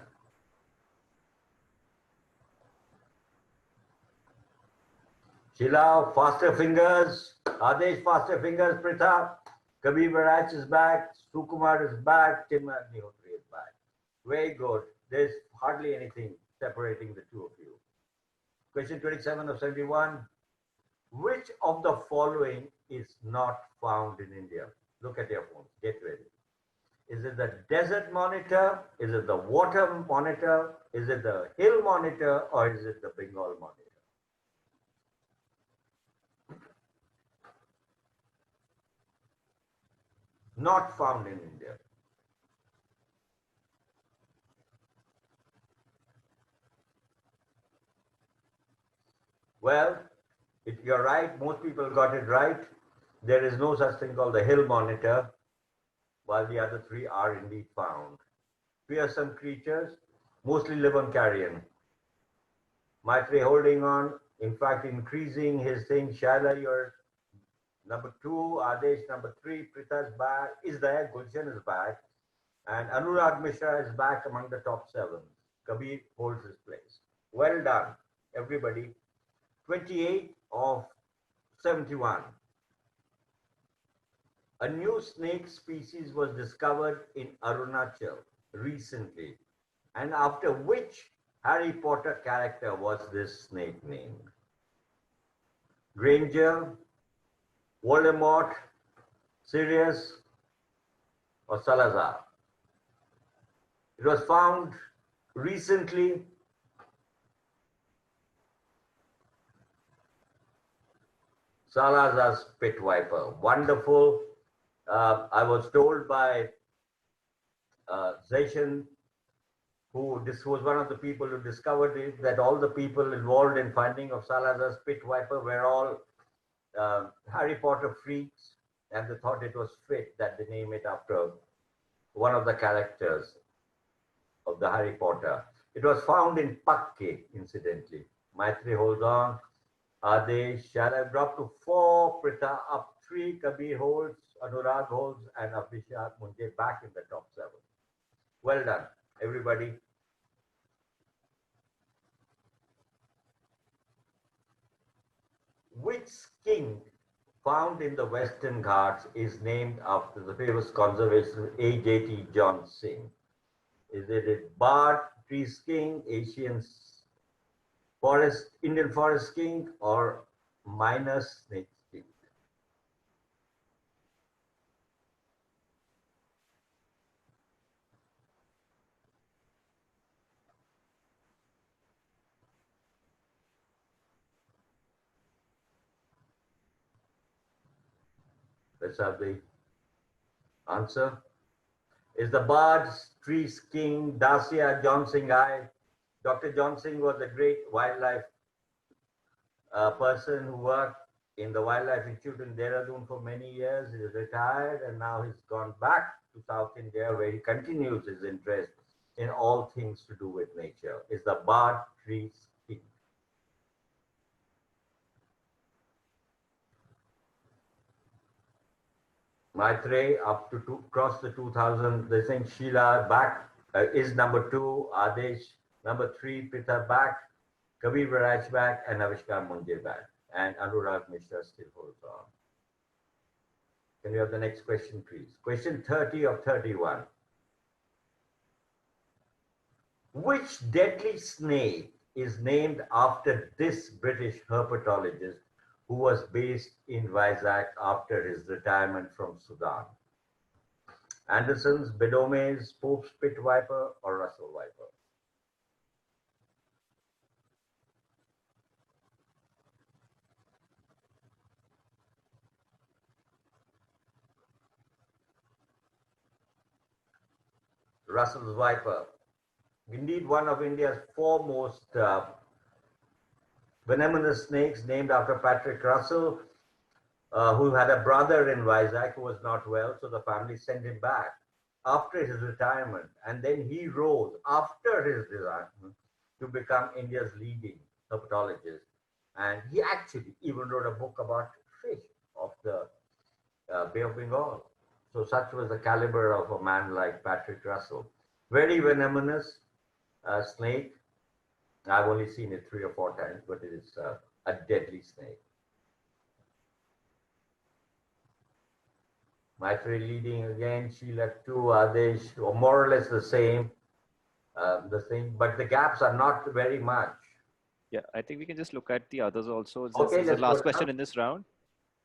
Sheila, faster fingers. Adesh, faster fingers. Pritha. Kabir Barach is back. Sukumar is back. Tim Agnihotri is back. Very good. There's hardly anything separating the two of you. Question 27 of 71. Which of the following is not found in India? Look at your phones. Get ready. Is it the desert monitor? Is it the water monitor? Is it the hill monitor? Or is it the Bengal monitor? Not found in India. Well, you're right. Most people got it right. There is no such thing called the hill monitor, while the other three are indeed found. Fearsome creatures mostly live on carrion. Maitre holding on, in fact, increasing his thing. Shaila, you're number 2. Adesh, number 3. Pritha is there. Gulshan is back. And Anurag Mishra is back among the top 7. Kabir holds his place. Well done, everybody. 28 of 71. A new snake species was discovered in Arunachal recently. And after which Harry Potter character was this snake named? Granger, Voldemort, Sirius, or Salazar? It was found recently. Salazar's pit viper. Wonderful. I was told by Zaishan, this was one of the people who discovered it, that all the people involved in finding of Salazar's pit viper were all Harry Potter freaks, and they thought it was fit that they name it after one of the characters of the Harry Potter. It was found in Pakke, incidentally. Maitri holds on. Adesh, Shala dropped to 4, Pritha up 3, Kabir holds, Anurag holds, and Abhishek Munje back in the top 7. Well done, everybody. Which skink found in the Western Ghats is named after the famous conservationist A.J.T. John Singh? Is it a barred tree skink, Asian forest, Indian forest skink, or minor snake skink? Let's have the answer. Is the barred tree skink Dacia John Singh? Dr. John Singh was a great wildlife person who worked in the Wildlife Institute in Dehradun for many years. He's retired and now he's gone back to South India where he continues his interest in all things to do with nature. Is the barred tree skink. Maitre up to cross the 2000. They're saying Sheila back is number 2. Adesh number 3. Pritha back. Kabir Barach back, and Avishkar Munjir back. And Anurag Mishra still holds on. Can we have the next question, please? Question 30 of 31. Which deadly snake is named after this British herpetologist who was based in Vizag after his retirement from Sudan? Anderson's, Bedome's, Pope's pit viper, or Russell viper? Russell's viper. Indeed, one of India's foremost venomous snakes, named after Patrick Russell. who had a brother in Vizag who was not well, so the family sent him back after his retirement. And then he rose after his retirement to become India's leading herpetologist. And he actually even wrote a book about fish of the Bay of Bengal. So such was the caliber of a man like Patrick Russell. Very venomous snake. I've only seen it 3 or 4 times, but it is a deadly snake. Maitreyi leading again, Sheila 2, Adesh, more or less the same, but the gaps are not very much. Yeah, I think we can just look at the others also. This Okay, is the let's last go question down. in this round,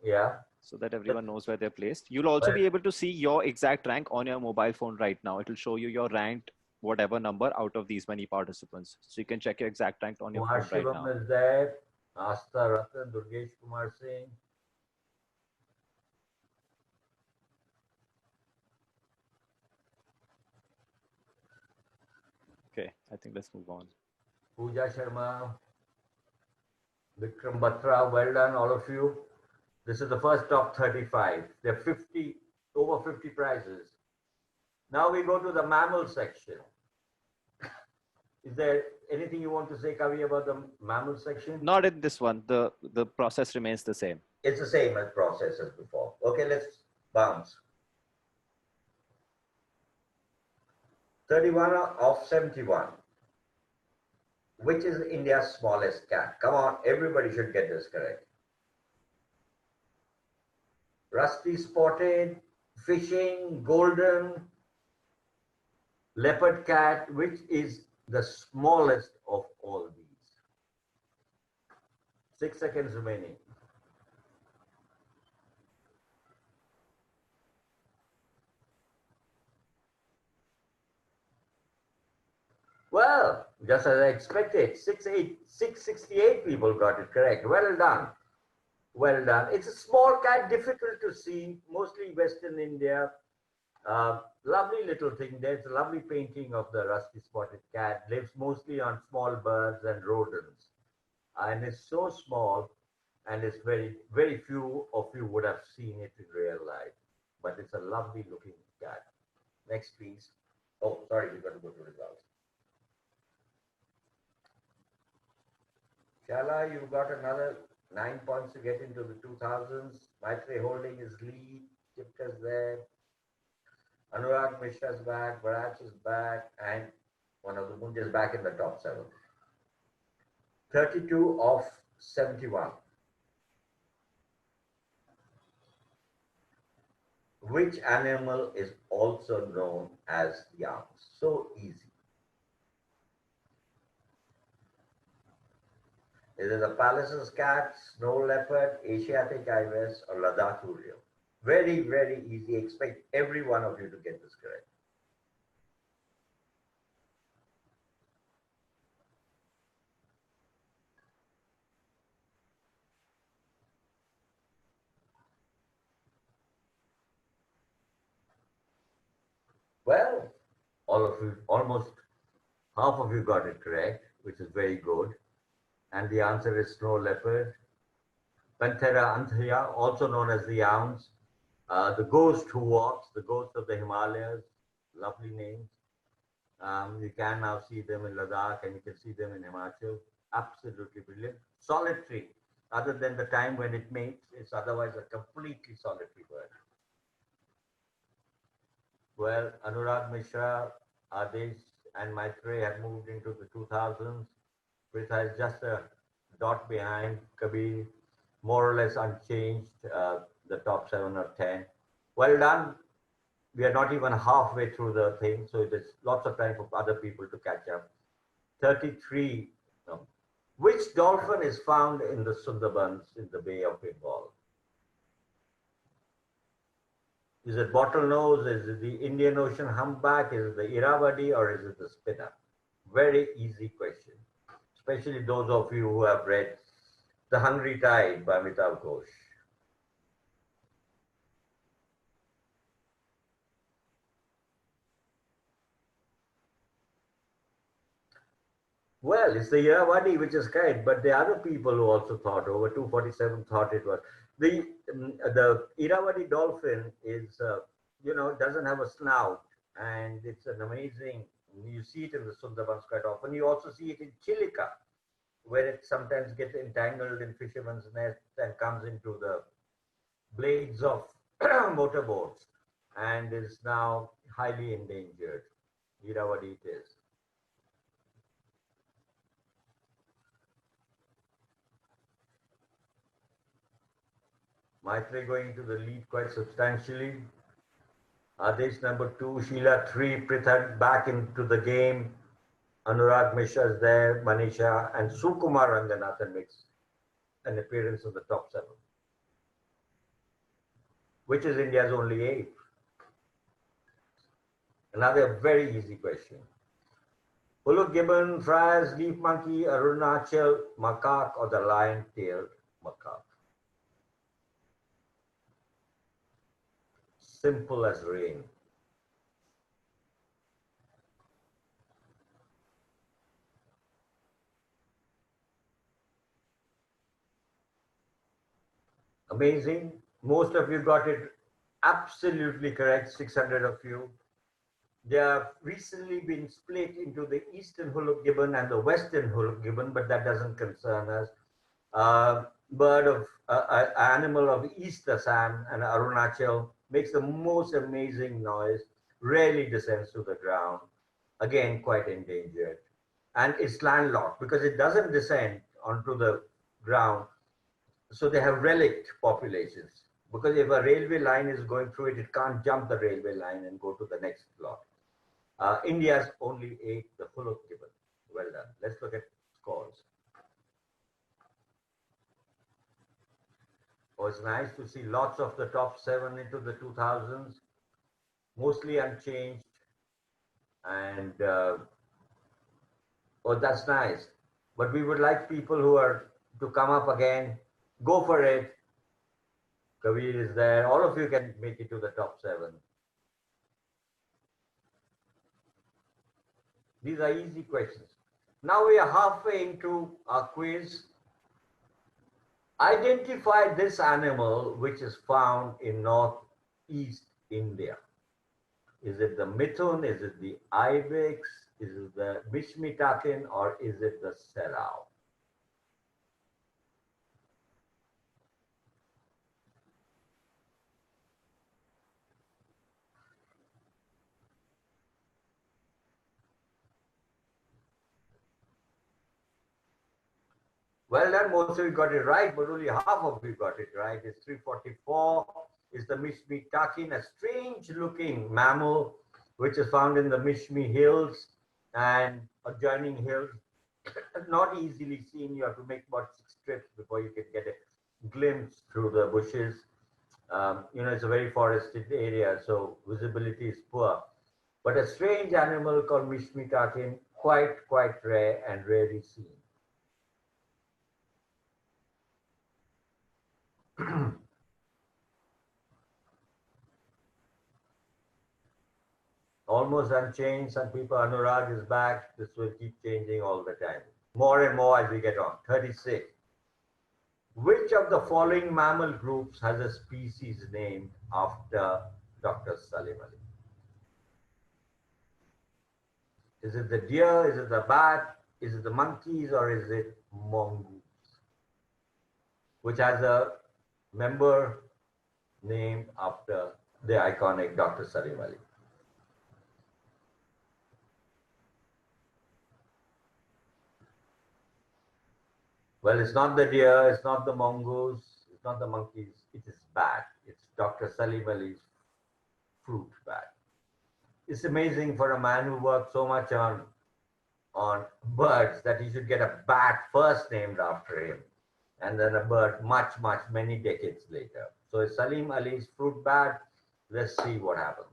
Yeah. so that everyone knows where they're placed. You'll also be able to see your exact rank on your mobile phone right now. It will show you your ranked whatever number out of these many participants. So you can check your exact rank on your Kumar phone right now. Shivam is there, Asta Ratan, Durgesh Kumar Singh. Okay, I think let's move on. Pooja Sharma, Vikram Batra, well done, all of you. This is the first top 35. There are 50, over 50 prizes. Now we go to the mammal section. Is there anything you want to say, Kavi, about the mammal section? Not in this one. The process remains the same. It's the same as process as before. Okay, let's bounce. 31 of 71. Which is India's smallest cat? Come on, everybody should get this correct. Rusty spotted, fishing, golden, leopard cat, which is the smallest of all these? 6 seconds remaining. Well, just as I expected, 668 people got it correct. Well done. Well done. It's a small cat, difficult to see, mostly Western India. Lovely little thing. There's a lovely painting of the rusty spotted cat. Lives mostly on small birds and rodents. And it's so small, and it's very few of you would have seen it in real life. But it's a lovely looking cat. Next, please. Oh, sorry, we've got to go to results. Shala, you've got another 9 points to get into the 2000s. Maitreyi holding his lead. Chipka's there. Anurag Mishra's back. Barach is back. And one of the Munjas back in the top 7. 32 of 71. Which animal is also known as yams? So easy. Is it the Pallas's cat, snow leopard, Asiatic ibis, or Ladakh oriole? Very, very easy. Expect every one of you to get this correct. Well, all of you, almost half of you got it correct, which is very good. And the answer is snow leopard. Panthera anthea, also known as the yams. The ghost who walks, the ghost of the Himalayas, lovely names. You can now see them in Ladakh and you can see them in Himachal. Absolutely brilliant. Solitary, other than the time when it mates, it's otherwise a completely solitary bird. Well, Anurag Mishra, Adesh, and Maitreyi have moved into the 2000s. Pritha is just a dot behind. Kabir, more or less unchanged, the top 7 or 10. Well done. We are not even halfway through the thing, so there's lots of time for other people to catch up. 33. No. Which dolphin is found in the Sundarbans in the Bay of Bengal? Is it bottlenose? Is it the Indian Ocean humpback? Is it the Irrawaddy, or is it the spinner? Very easy question, especially those of you who have read The Hungry Tide by Amitav Ghosh. Well, it's the Irrawaddy which is correct, but the other people who also thought, over 247 thought it was. The Irrawaddy dolphin is, doesn't have a snout, and it's an amazing, you see it in the Sundarbans quite often. You also see it in Chilika, where it sometimes gets entangled in fishermen's nests and comes into the blades of motorboats and is now highly endangered. Irrawaddy it is. Maitre going to the lead quite substantially. Adesh number 2, Sheila 3, Prithad back into the game. Anurag Mishra is there, Manisha, and Sukumar Ranganathan makes an appearance in the top 7, which is India's only 8. Another very easy question. Huluk gibbon, Friars, leaf monkey, Arunachal, macaque, or the lion-tailed macaque? Simple as rain. Amazing. Most of you got it absolutely correct, 600 of you. They have recently been split into the eastern Huluk gibbon and the western Huluk gibbon, but that doesn't concern us. Animal of East Assam and Arunachal makes the most amazing noise, rarely descends to the ground, again quite endangered. And it's landlocked because it doesn't descend onto the ground. So they have relict populations, because if a railway line is going through it, it can't jump the railway line and go to the next lot. India's only 8, the Huluk gibbon. Well done. Let's look at scores. Oh, it's nice to see lots of the top 7 into the 2000s, mostly unchanged. And, that's nice. But we would like people who are to come up again. Go for it. Kabir is there. All of you can make it to the top 7. These are easy questions. Now we are halfway into our quiz. Identify this animal which is found in northeast India. Is it the mithun? Is it the ibex? Is it the bishmitakin? Or is it the serau? Well done, most of you got it right, but only half of you got it right. It's 344. Is the Mishmi takin, a strange looking mammal which is found in the Mishmi hills and adjoining hills. Not easily seen. You have to make about 6 trips before you can get a glimpse through the bushes. It's a very forested area, so visibility is poor. But a strange animal called Mishmi takin, quite rare and rarely seen. Almost unchanged. Some people, Anurag is back. This will keep changing all the time. More and more as we get on. 36. Which of the following mammal groups has a species named after Dr. Salim Ali? Is it the deer? Is it the bat? Is it the monkeys? Or is it mongoose? Which has a member named after the iconic Dr. Salim Ali. Well, it's not the deer, it's not the mongoose, it's not the monkeys, it is bat. It's Dr. Salim Ali's fruit bat. It's amazing for a man who worked so much on birds that he should get a bat first named after him, and then a bird many decades later. So it's Salim Ali's fruit bat. Let's see what happens.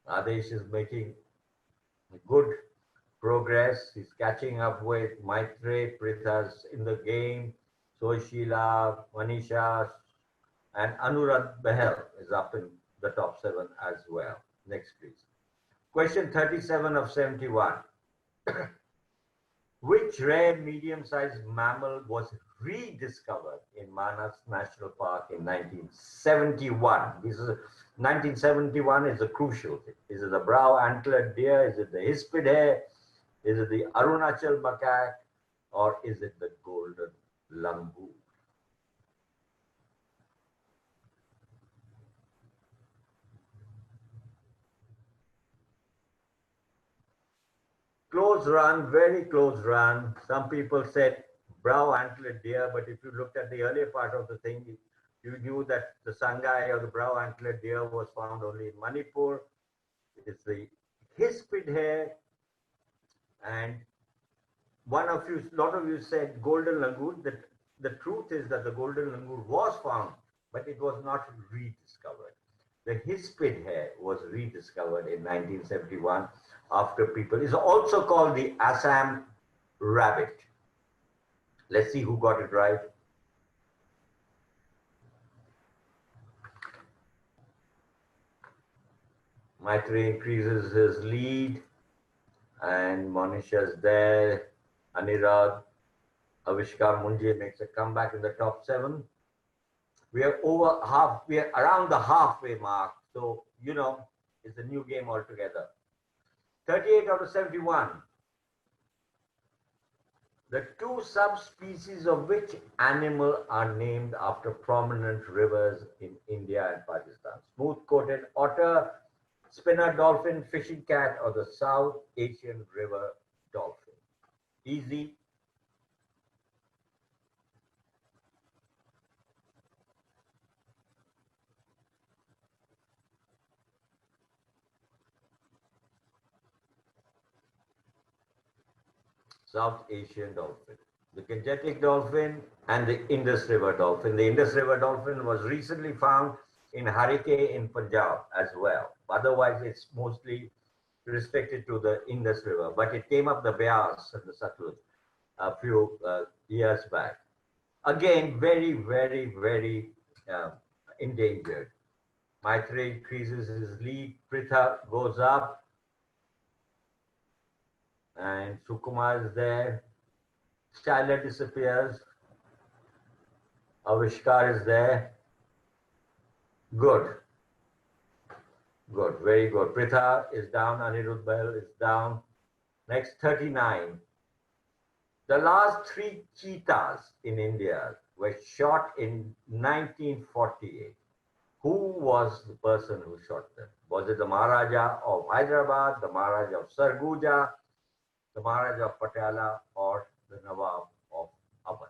Adesh is making good progress. He's catching up with Maitre, Prithas in the game. So Sheila, Manisha, and Anurag Behel is up in the top 7 as well. Next, please. Question 37 of 71. Which rare medium-sized mammal was rediscovered in Manas National Park in 1971? This is 1971 is a crucial thing. Is it the brow-antlered deer? Is it the hispid hare? Is it the Arunachal macaque? Or is it the golden langur? Close run, very close run. Some people said brow-antlered deer, but if you looked at the earlier part of the thing, you knew that the Sangai or the brow-antlered deer was found only in Manipur. It's the hispid hare, and lot of you said golden langur. The truth is that the golden langur was found, but it was not rediscovered. The hispid hare was rediscovered in 1971 after people. It's also called the Assam rabbit. Let's see who got it right. Maitre increases his lead, and Monisha's there. Anirudh, Avishkar Munje makes a comeback in the top 7. We are around the halfway mark. So, you know, it's a new game altogether. 38 out of 71. The 2 subspecies of which animal are named after prominent rivers in India and Pakistan? Smooth-coated otter, spinner dolphin, fishing cat, or the South Asian river dolphin? Easy. South Asian dolphin. The Gangetic dolphin and the Indus River dolphin. The Indus River dolphin was recently found in Harike in Punjab as well. Otherwise, it's mostly restricted to the Indus River, but it came up the Beas and the Satluj a few years back. Again, very, very, very endangered. Maitre increases his lead. Pritha goes up. And Sukumar is there. Shaila disappears. Avishkar is there. Good. Good, very good. Pritha is down. Anirudh Bahl is down. Next, 39. The last 3 cheetahs in India were shot in 1948. Who was the person who shot them? Was it the Maharaja of Hyderabad, the Maharaja of Sarguja, the Maharaja of Patiala, or the Nawab of Awadh?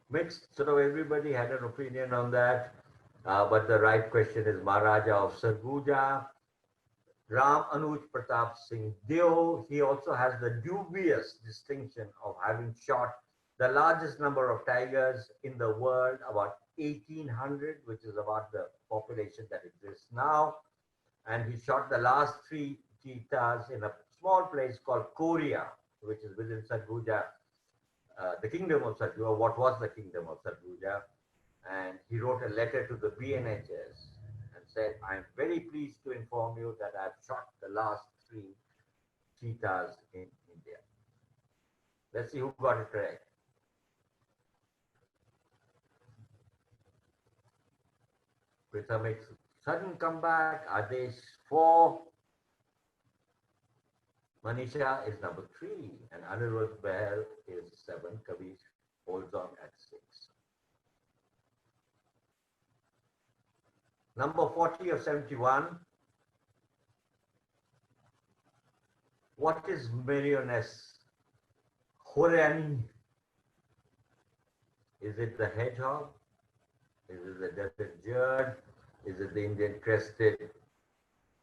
Mixed, sort of everybody had an opinion on that, but the right question is Maharaja of Sarguja. Ram Anuj Pratap Singh Deo. He also has the dubious distinction of having shot the largest number of tigers in the world, about 1,800, which is about the population that exists now. And he shot the last 3 cheetahs in a small place called Korea, which is within Sarguja, the kingdom of Sarguja, what was the kingdom of Sarguja. And he wrote a letter to the BNHS and said, I'm very pleased to inform you that I've shot the last 3 cheetahs in India. Let's see who got it correct. Pritha makes a sudden comeback. Adesh 4. Manisha is number 3. And Anirudh Bahl is 7. Kavish holds on at 6. Number 40 of 71. What is Merioness Horeani? Is it the hedgehog? Is it the desert bird? Is it the Indian crested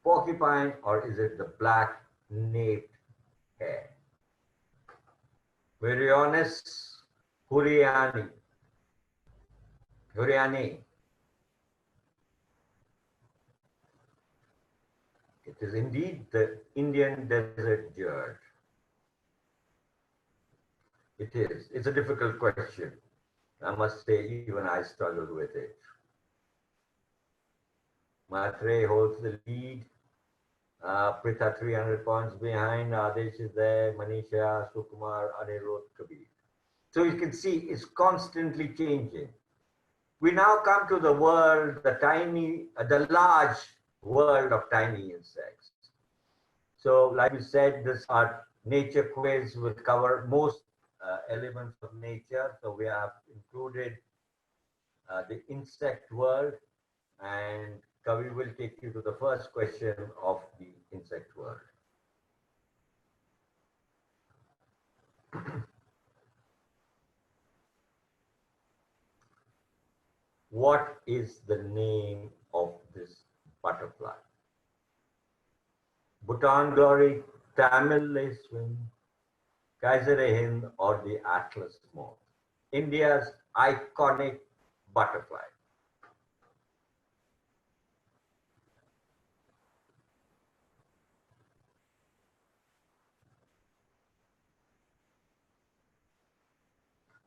porcupine? Or is it the black naped hare? Merioness Horeani. It is indeed the Indian desert bird. It is. It's a difficult question. I must say, even I struggled with it. Matre holds the lead. Pritha 300 points behind. Adesh is there. Manisha, Sukumar, Anirudh, Kabir. So you can see it's constantly changing. We now come to the world, the large world of tiny insects. So like we said, this our nature quiz will cover most elements of nature. So we have included the insect world, and Kavi will take you to the first question of the insect world. What is the name of this butterfly? Bhutan glory, Tamil lace wing, Kaiser-e-Hind, or the Atlas moth? India's iconic butterfly.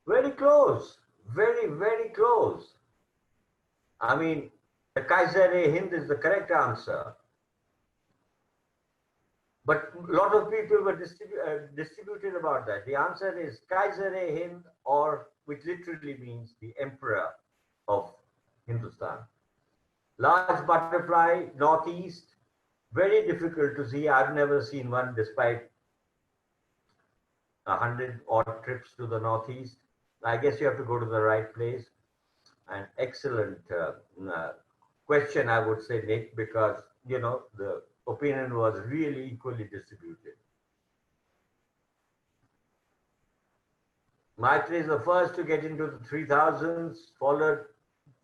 Very close, very, very close. I mean, the Kaiser-e-Hind is the correct answer. But a lot of people were distributed about that. The answer is Kaiser-e-Hind, or which literally means the emperor of Hindustan. Large butterfly, northeast, very difficult to see. I've never seen one despite 100 odd trips to the northeast. I guess you have to go to the right place. An excellent question, I would say, Nick, because, you know, the opinion was really equally distributed. Maitri is the first to get into the 3000s, followed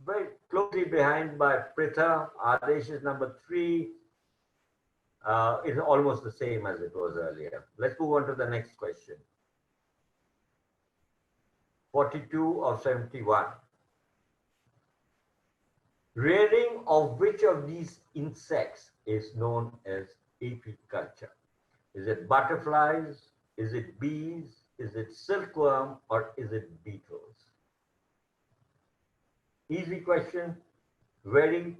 very closely behind by Pritha. Adesh is number 3. It's almost the same as it was earlier. Let's move on to the next question. 42 of 71. Rearing of which of these insects is known as apiculture? Is it butterflies? Is it bees? Is it silkworm? Or is it beetles? Easy question. Very.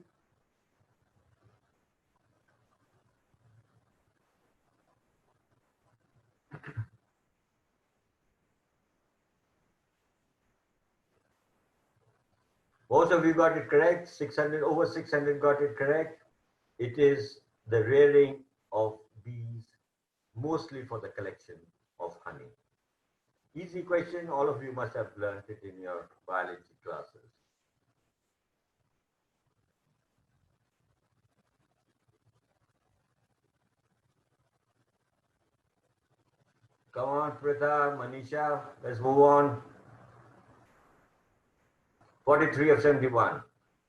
Most of you got it correct. 600, over 600 got it correct. It is the rearing of bees, mostly for the collection of honey. Easy question. All of you must have learned it in your biology classes. Come on, Pritha, Manisha, let's move on. 43 of 71.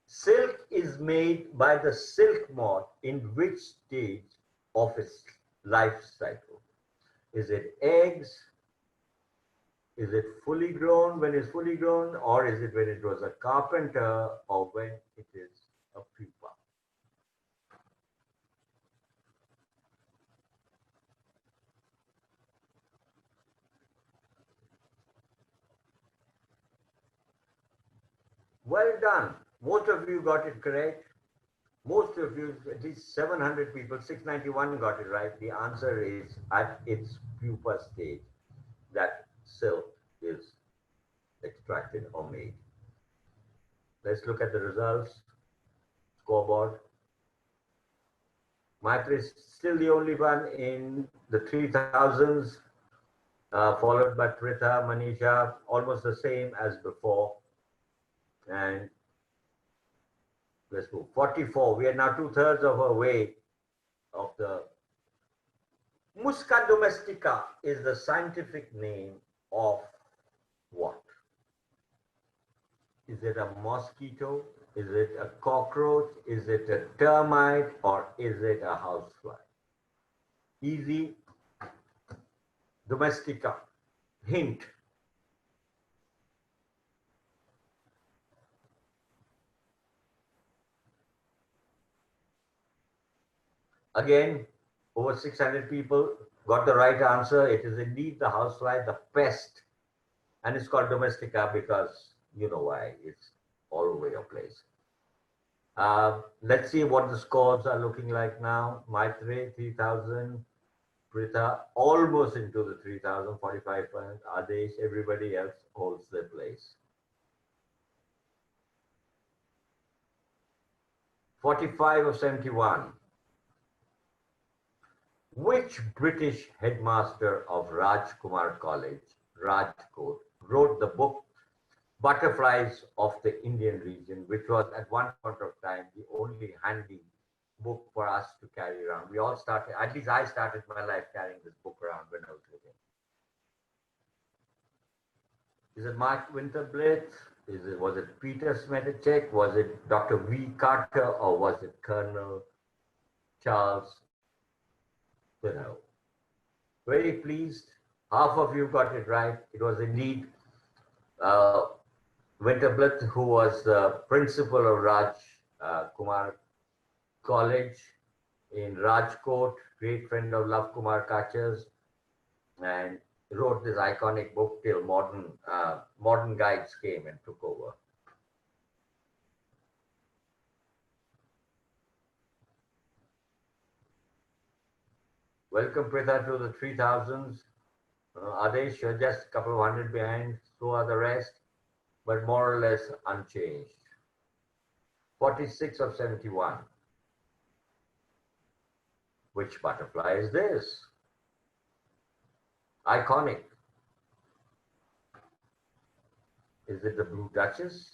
Silk is made by the silk moth in which stage of its life cycle? Is it eggs? Is it fully grown when it's fully grown? Or is it when it was a carpenter, or when it is a pupa? Well done. Most of you got it correct. Most of you, at least 700 people, 691 got it right. The answer is at its pupa stage that silk is extracted or made. Let's look at the results. Scoreboard. Maitri is still the only one in the 3000s, followed by Pritha, Manisha, almost the same as before. And let's move. 44. We are now 2/3 of our way of the. Musca domestica is the scientific name of what? Is it a mosquito? Is it a cockroach? Is it a termite? Or is it a housefly? Easy. Domestica. Hint. Again, over 600 people got the right answer. It is indeed the housefly, the pest, and it's called domestica because you know why. It's all over your place. Let's see what the scores are looking like now. Maitre, 3,000. Pritha, almost into the 3,000, 45 points. Adesh, everybody else holds their place. 45 of 71. Which British headmaster of Rajkumar College, Rajkot, wrote the book Butterflies of the Indian Region, which was at one point of time the only handy book for us to carry around. We all started, at least I started my life carrying this book around when I was little. Is it Mark Winterblith? Was it Peter Smetacek? Was it Dr. V. Carter? Or was it Colonel Charles? You know, very pleased. Half of you got it right. It was indeed Winterblith, who was the principal of Raj Kumar College in Rajkot, great friend of Love Kumar Kachar's, and wrote this iconic book till modern guides came and took over. Welcome, Pritha, to the 3000s. Adesh, you're just a couple of hundred behind, so are the rest, but more or less unchanged. 46 of 71. Which butterfly is this? Iconic. Is it the Blue Duchess?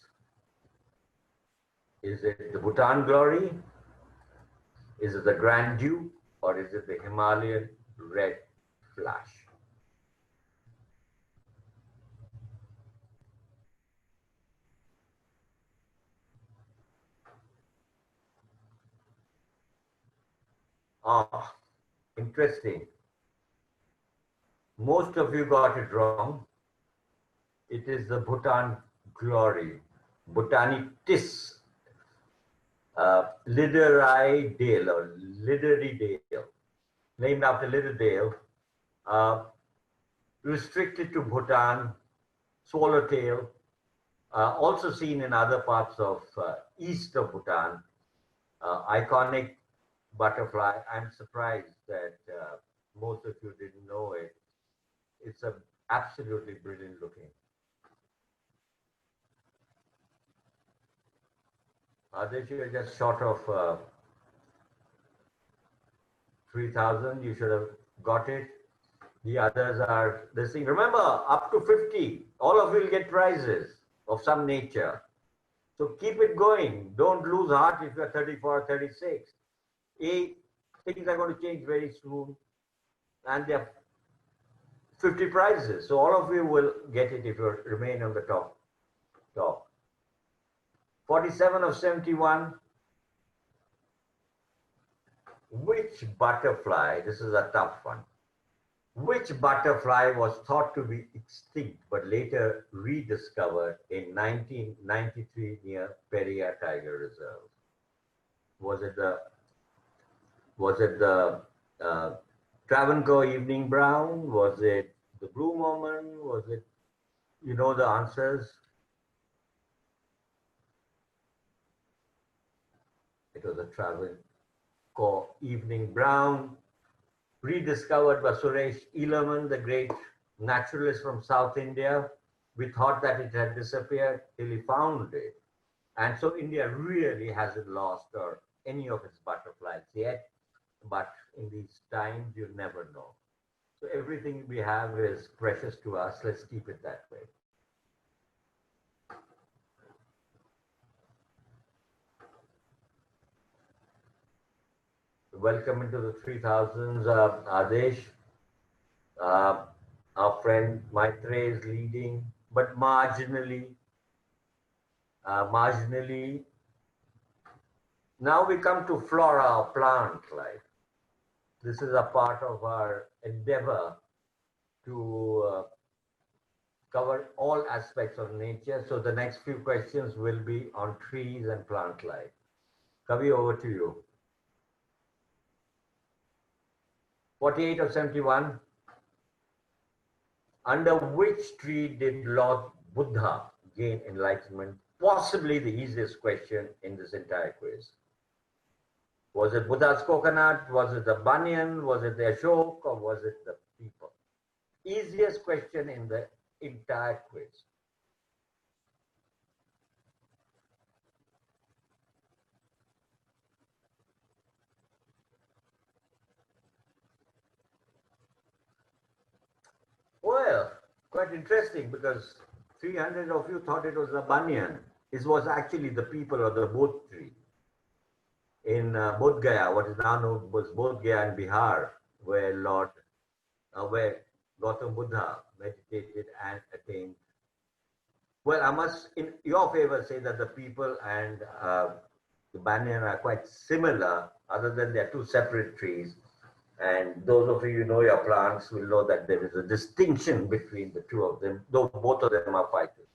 Is it the Bhutan Glory? Is it the Grand Duke? Or is it the Himalayan Red Flash? Ah, interesting. Most of you got it wrong. It is the Bhutan Glory, Bhutanitis Liderai Dale or Lidery Dale, named after Lidderdale, restricted to Bhutan, swallowtail, also seen in other parts of east of Bhutan, iconic butterfly. I'm surprised that most of you didn't know it. It's a absolutely brilliant looking. Adesh, you're just short of 3,000. You should have got it. The others are this thing. Remember, up to 50, all of you will get prizes of some nature. So keep it going. Don't lose heart if you're 34 or 36. Things are going to change very soon. And there are 50 prizes. So all of you will get it if you remain on the top. 47 of 71. Which butterfly, this is a tough one. Which butterfly was thought to be extinct but later rediscovered in 1993 near Periyar Tiger Reserve? Was it the Travancore Evening Brown? Was it the Blue Mormon? Was it, you know the answers? It was a Travancore Evening Brown, rediscovered by Suresh Elaman, the great naturalist from South India. We thought that it had disappeared till he found it. And so India really hasn't lost or any of its butterflies yet, but in these times, you never know. So everything we have is precious to us. Let's keep it that way. Welcome into the 3000s, Adesh. Our friend Maitre is leading, but marginally. Now we come to flora or plant life. This is a part of our endeavor to cover all aspects of nature. So the next few questions will be on trees and plant life. Kavi, over to you. 48 of 71. Under which tree did Lord Buddha gain enlightenment? Possibly the easiest question in this entire quiz. Was it Buddha's coconut? Was it the banyan? Was it the ashok? Or was it the people? Easiest question in the entire quiz. Well, quite interesting because 300 of you thought it was the banyan. It was actually the people of the Bodh tree in Bodh Gaya, what is now known as Bodh Gaya in Bihar, where where Gautam Buddha meditated and attained. Well, I must, in your favor, say that the people and the banyan are quite similar, other than they're two separate trees. And those of you who know your plants will know that there is a distinction between the two of them, though both of them are ficus.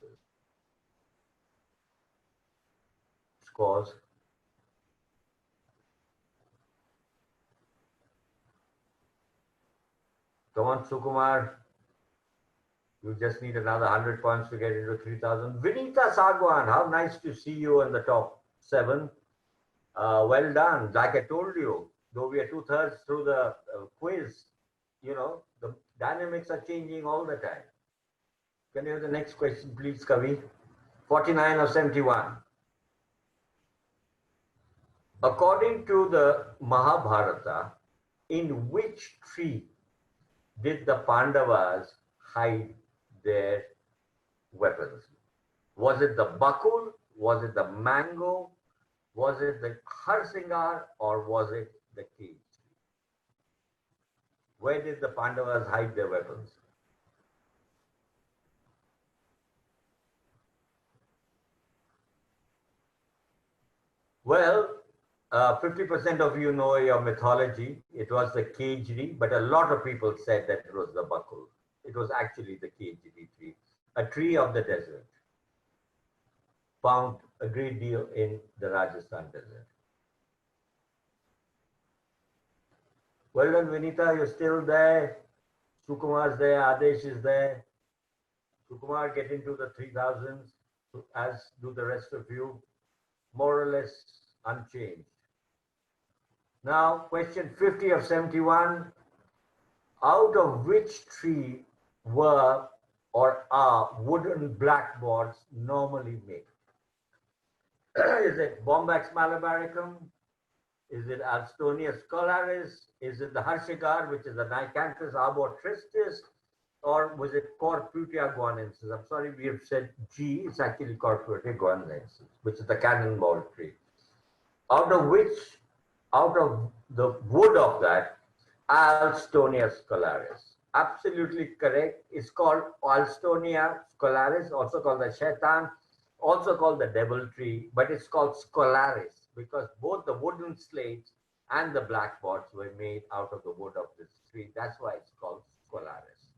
Scores. Come on, Sukumar. You just need another 100 points to get into 3,000. Vinita Sagwan, how nice to see you in the top 7. Well done. Like I told you, though we are 2/3 through the quiz, you know, the dynamics are changing all the time. Can you have the next question, please, Kavi? 49 of 71. According to the Mahabharata, in which tree did the Pandavas hide their weapons? Was it the bakul? Was it the mango? Was it the harsingar? Or was it the cage? Where did the Pandavas hide their weapons? Well, 50% of you know your mythology. It was the kejri, but a lot of people said that it was the bakul. It was actually the kejri tree, a tree of the desert, found a great deal in the Rajasthan desert. Well done, Vinita, you're still there. Sukumar's there, Adesh is there. Sukumar, get into the 3,000s, as do the rest of you, more or less unchanged. Now, question 50 of 71. Out of which tree were or are wooden blackboards normally made? Is it Bombax malabaricum? Is it Alstonia scholaris? Is it the Harshigar, which is the Nicanthus arbor tristis? Or was it Corputia guanensis? I'm sorry, we have said G, it's actually Corputia guanensis, which is the cannonball tree. Out of the wood of that, Alstonia scholaris. Absolutely correct. It's called Alstonia scholaris, also called the shaitan, also called the devil tree, but it's called scholaris because both the wooden slates and the blackboards were made out of the wood of this tree. That's why it's called scholaris.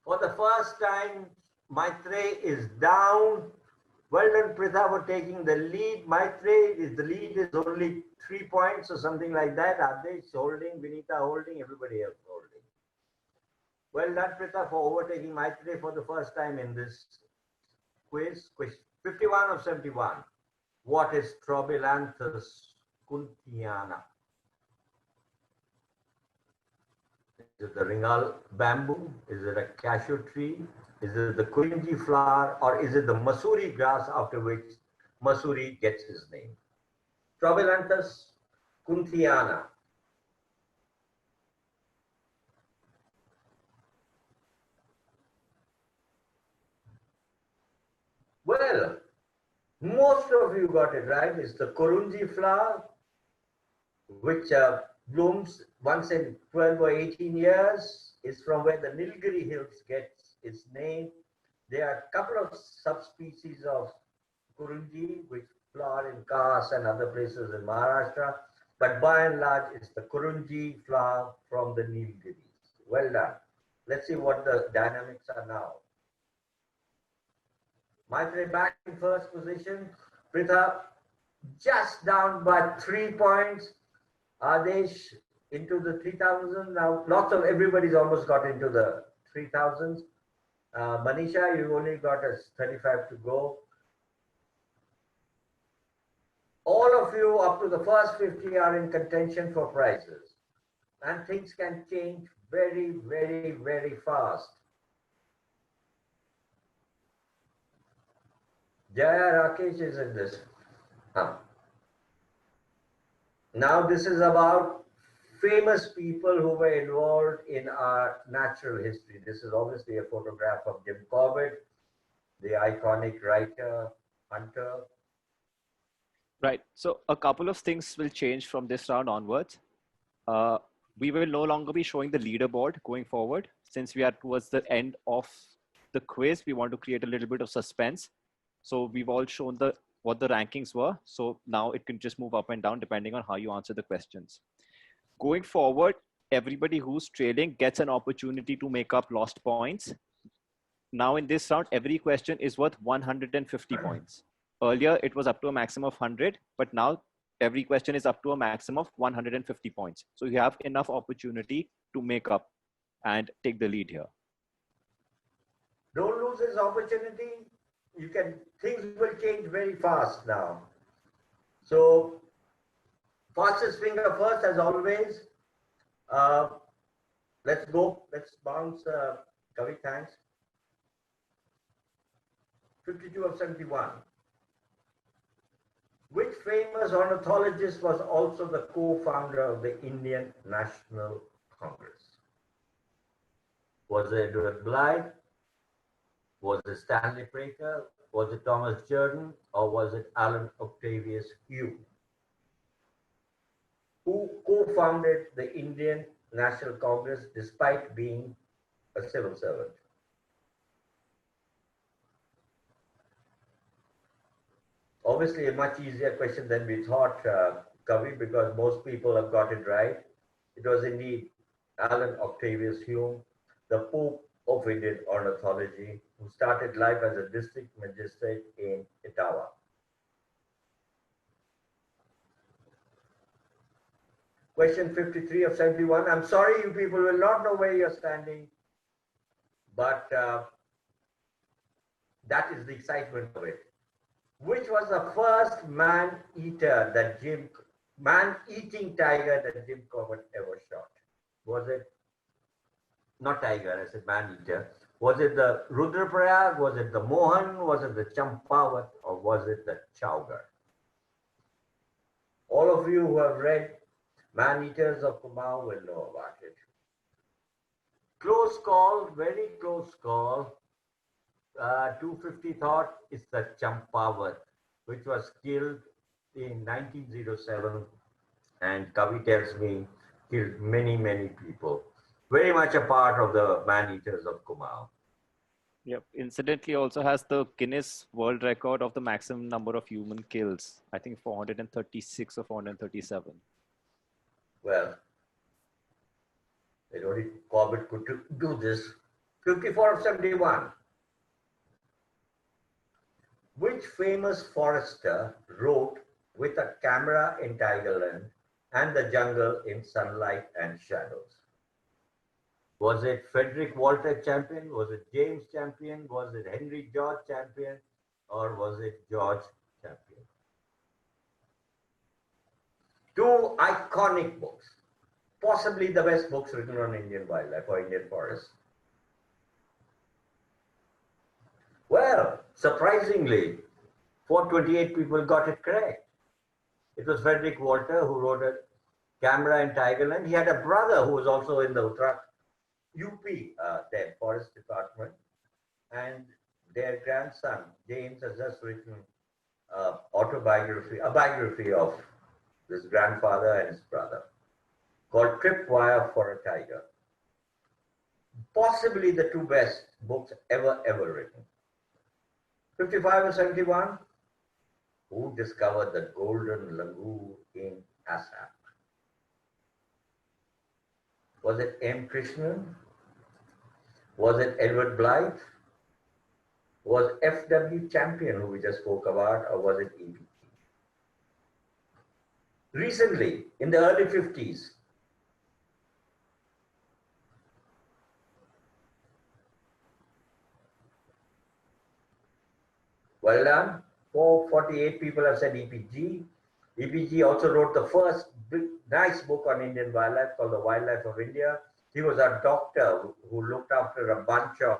For the first time, Maitrey is down. Well done, Pritha, for taking the lead. Maitrey, the lead is only 3 points or something like that. Adesh holding, Vinita holding, everybody else holding. Well done, Pritha, for overtaking Maitrey for the first time in this quiz. 51 of 71. What is Trobilanthus kuntiana? Is it the ringal bamboo? Is it a cashew tree? Is it the kurinji flower? Or is it the Masuri grass after which Masuri gets his name? Trobilanthus kunthiana. Well, most of you got it right. It's the kurunji flower, which blooms once in 12 or 18 years. Is from where the Nilgiri Hills gets its name. There are a couple of subspecies of kurunji which flower in Khas and other places in Maharashtra, but by and large it's the kurunji flower from the Nilgiris. Well done. Let's see what the dynamics are now. Maitre back in first position. Pritha just down by 3 points. Adesh into the 3000. Now, lots of everybody's almost got into the 3000s. Manisha, you only got a 35 to go. All of you up to the first 50 are in contention for prizes. And things can change very, very, very fast. Jaya Rakesh is in this. Now this is about famous people who were involved in our natural history. This is obviously a photograph of Jim Corbett, the iconic writer, hunter. Right. So a couple of things will change from this round onwards. We will no longer be showing the leaderboard going forward. Since we are towards the end of the quiz, we want to create a little bit of suspense. So we've all shown what the rankings were. So now it can just move up and down depending on how you answer the questions. Going forward, everybody who's trailing gets an opportunity to make up lost points. Now in this round, every question is worth 150 points. Earlier, it was up to a maximum of 100, but now every question is up to a maximum of 150 points. So you have enough opportunity to make up and take the lead here. Don't lose this opportunity. Things will change very fast now. So, fastest finger first, as always. Let's go. Let's bounce. Kavi, thanks. 52 of 71. Which famous ornithologist was also the co-founder of the Indian National Congress? Was it Edward Blythe? Was it Stanley Prater? Was it Thomas Jerdon? Or was it Alan Octavius Hume? Who co-founded the Indian National Congress despite being a civil servant? Obviously, a much easier question than we thought, Kavi, because most people have got it right. It was indeed Alan Octavius Hume, the Pope of Indian ornithology, who started life as a district magistrate in Etawah. Question 53 of 71. I'm sorry, you people will not know where you're standing, but that is the excitement of it. Which was the first man-eating tiger that Jim Corbett ever shot? Was it, not tiger, I said man-eater. Was it the Rudraprayag? Was it the Mohan? Was it the Champawat? Or was it the Chowgar? All of you who have read Man-Eaters of Kumaon will know about it. Close call, very close call. 250 thought it's the Champawat, which was killed in 1907, and Kavi tells me killed many, many people. Very much a part of the man-eaters of Kumaon. Yep. Incidentally, also has the Guinness World Record of the maximum number of human kills. I think 436 or 437. Well, only Corbett could do this. 54 of 71. Which famous forester wrote With a Camera in Tigerland and The Jungle in Sunlight and Shadows? Was it Frederick Walter Champion? Was it James Champion? Was it Henry George Champion? Or was it George Champion? Two iconic books, possibly the best books written on Indian wildlife or Indian forests. Well, surprisingly, 428 people got it correct. It was Frederick Walter who wrote A Camera in Tigerland. He had a brother who was also in the Uttarakhand UP, their forest department, and their grandson, James, has just written a biography of his grandfather and his brother, called Tripwire for a Tiger. Possibly the two best books ever written. 55 and 71. Who discovered the golden langur in Assam? Was it M. Krishnan? Was it Edward Blythe? Was F.W. Champion, who we just spoke about, or was it E.B.T.? Recently, in the early 50s, well done. 448 people have said EPG. EPG also wrote the first big, nice book on Indian wildlife called The Wildlife of India. He was a doctor who looked after a bunch of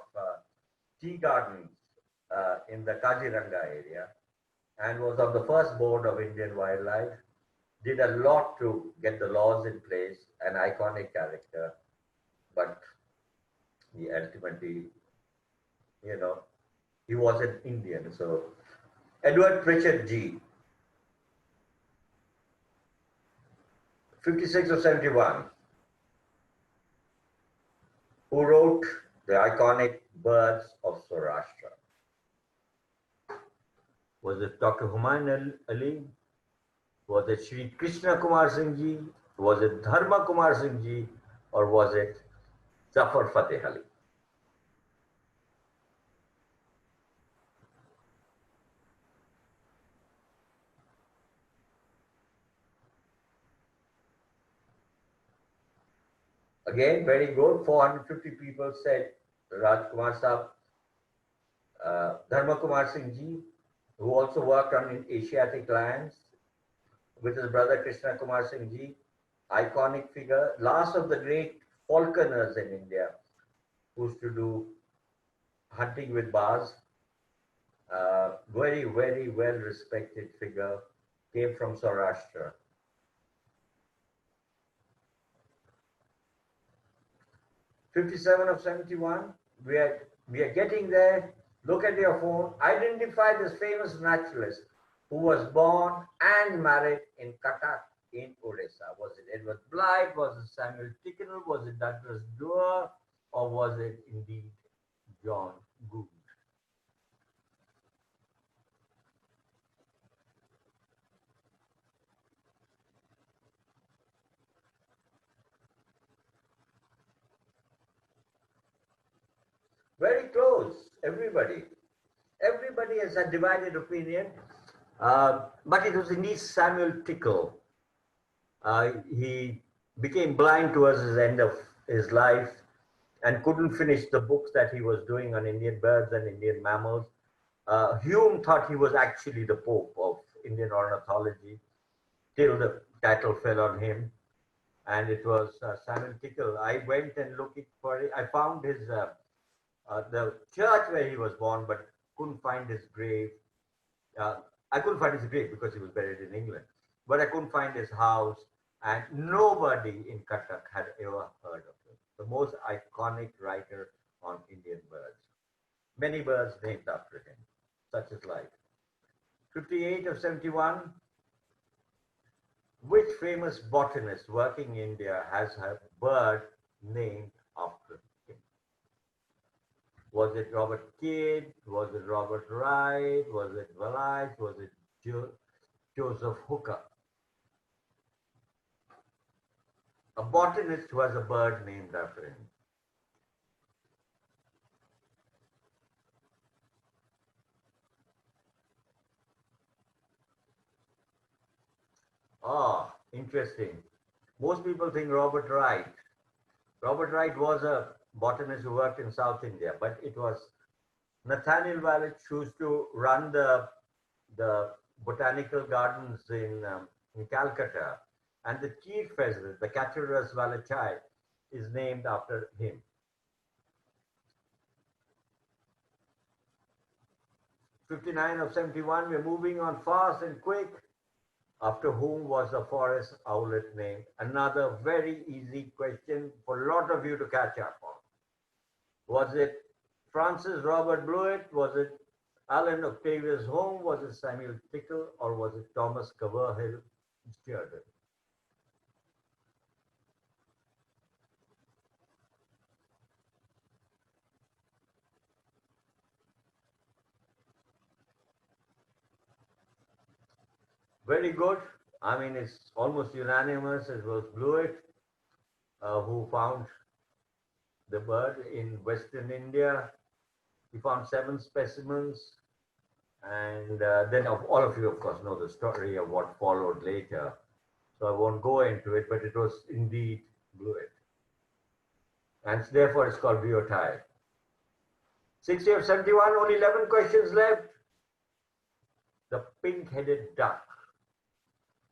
tea gardens in the Kaziranga area and was on the first board of Indian wildlife. Did a lot to get the laws in place, an iconic character, but he ultimately, he wasn't Indian. So Edward Pritchard G, 56 or 71, who wrote the iconic Birds of Saurashtra. Was it Dr. Humayun Ali? Was it Shri Krishna Kumar Singh Ji? Was it Dharma Kumar Singh Ji? Or was it Zafar Fateh Ali? Again, very good. 450 people said Rajkumar Saab. Dharma Kumar Singh Ji, who also worked on Asiatic lions with his brother Krishna Kumar Singh Ji, iconic figure, last of the great falconers in India, who used to do hunting with bars. Very, very well respected figure, came from Saurashtra. '57 of 71, we are getting there. Look at your phone. Identify this famous naturalist who was born and married in Cuttack in Odisha. Was it Edward Blyth? Was it Samuel Ticknor? Was it Douglas Duer? Or was it indeed John Gould? Very close, everybody. Everybody has a divided opinion, but it was indeed Samuel Tickell. He became blind towards the end of his life and couldn't finish the books that he was doing on Indian birds and Indian mammals. Hume thought he was actually the Pope of Indian ornithology till the title fell on him. And it was Samuel Tickell. I went and looked for it. I found his the church where he was born, but couldn't find his grave. I couldn't find his grave because he was buried in England, but I couldn't find his house, and nobody in Cuttack had ever heard of him. The most iconic writer on Indian birds. Many birds named after him, such as life. 58 of 71, which famous botanist working in India has a bird named after him? Was it Robert Kidd? Was it Robert Wright? Was it Wallace? Was it Joseph Hooker? A botanist who has a bird named after him. Ah, interesting. Most people think Robert Wright. Robert Wright was a botanist who worked in South India, but it was Nathaniel Wallich who used to run the botanical gardens in Calcutta, and the chief pheasant, the Catharus wallichi, is named after him. '59 of 71, we're moving on fast and quick. After whom was the forest owlet named? Another very easy question for a lot of you to catch up on. Was it Francis Robert Blewett? Was it Alan Octavius Home? Was it Samuel Tickell? Or was it Thomas Coverhill Sheridan? Very good. I mean, it's almost unanimous. It was Blewett who found the bird in Western India. He found 7 specimens, and then all of you, of course, know the story of what followed later. So I won't go into it, but it was indeed fluid. And therefore, it's called biotite. 60 of 71, only 11 questions left. The pink-headed duck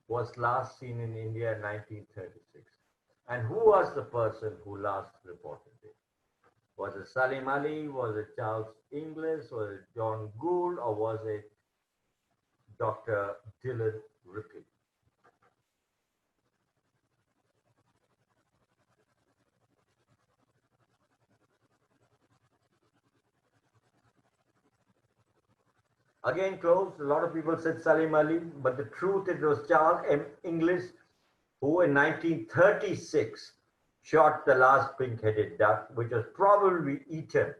was last seen in India in 1936. And who was the person who last reported it? Was it Salim Ali? Was it Charles Inglis? Was it John Gould? Or was it Dr. Dillon Ripley? Again, close. A lot of people said Salim Ali, but the truth it was Charles M. Inglis who in 1936 shot the last pink-headed duck, which was probably eaten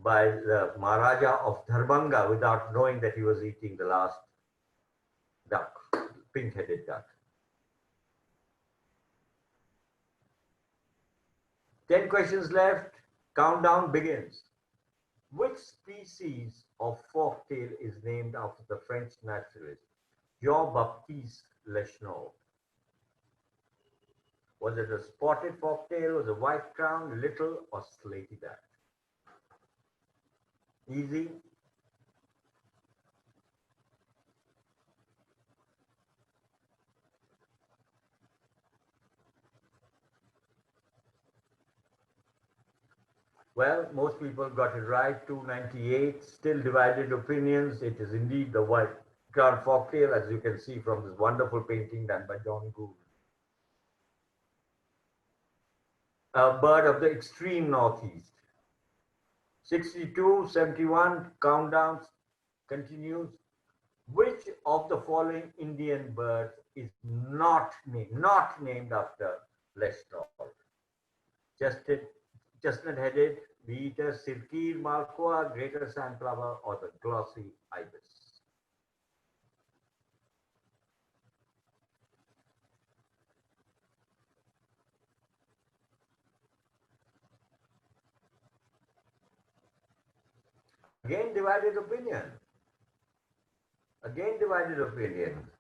by the Maharaja of Darbhanga without knowing that he was eating the last duck, pink-headed duck. 10 questions left. Countdown begins. Which species of forktail is named after the French naturalist Jean-Baptiste Leschnault? Was it a spotted forktail, was it white crown, little, or slaty back? Easy. Well, most people got it right, 298, still divided opinions. It is indeed the white crown forktail, as you can see from this wonderful painting done by John Gould. A bird of the extreme northeast. 62, 71, countdowns continues. Which of the following Indian birds is not named after Leschnault? Chestnut-headed, bee-eater, sirkir, malkoa, greater sandflower, or the glossy ibis? Again, divided opinion. Again, divided opinion.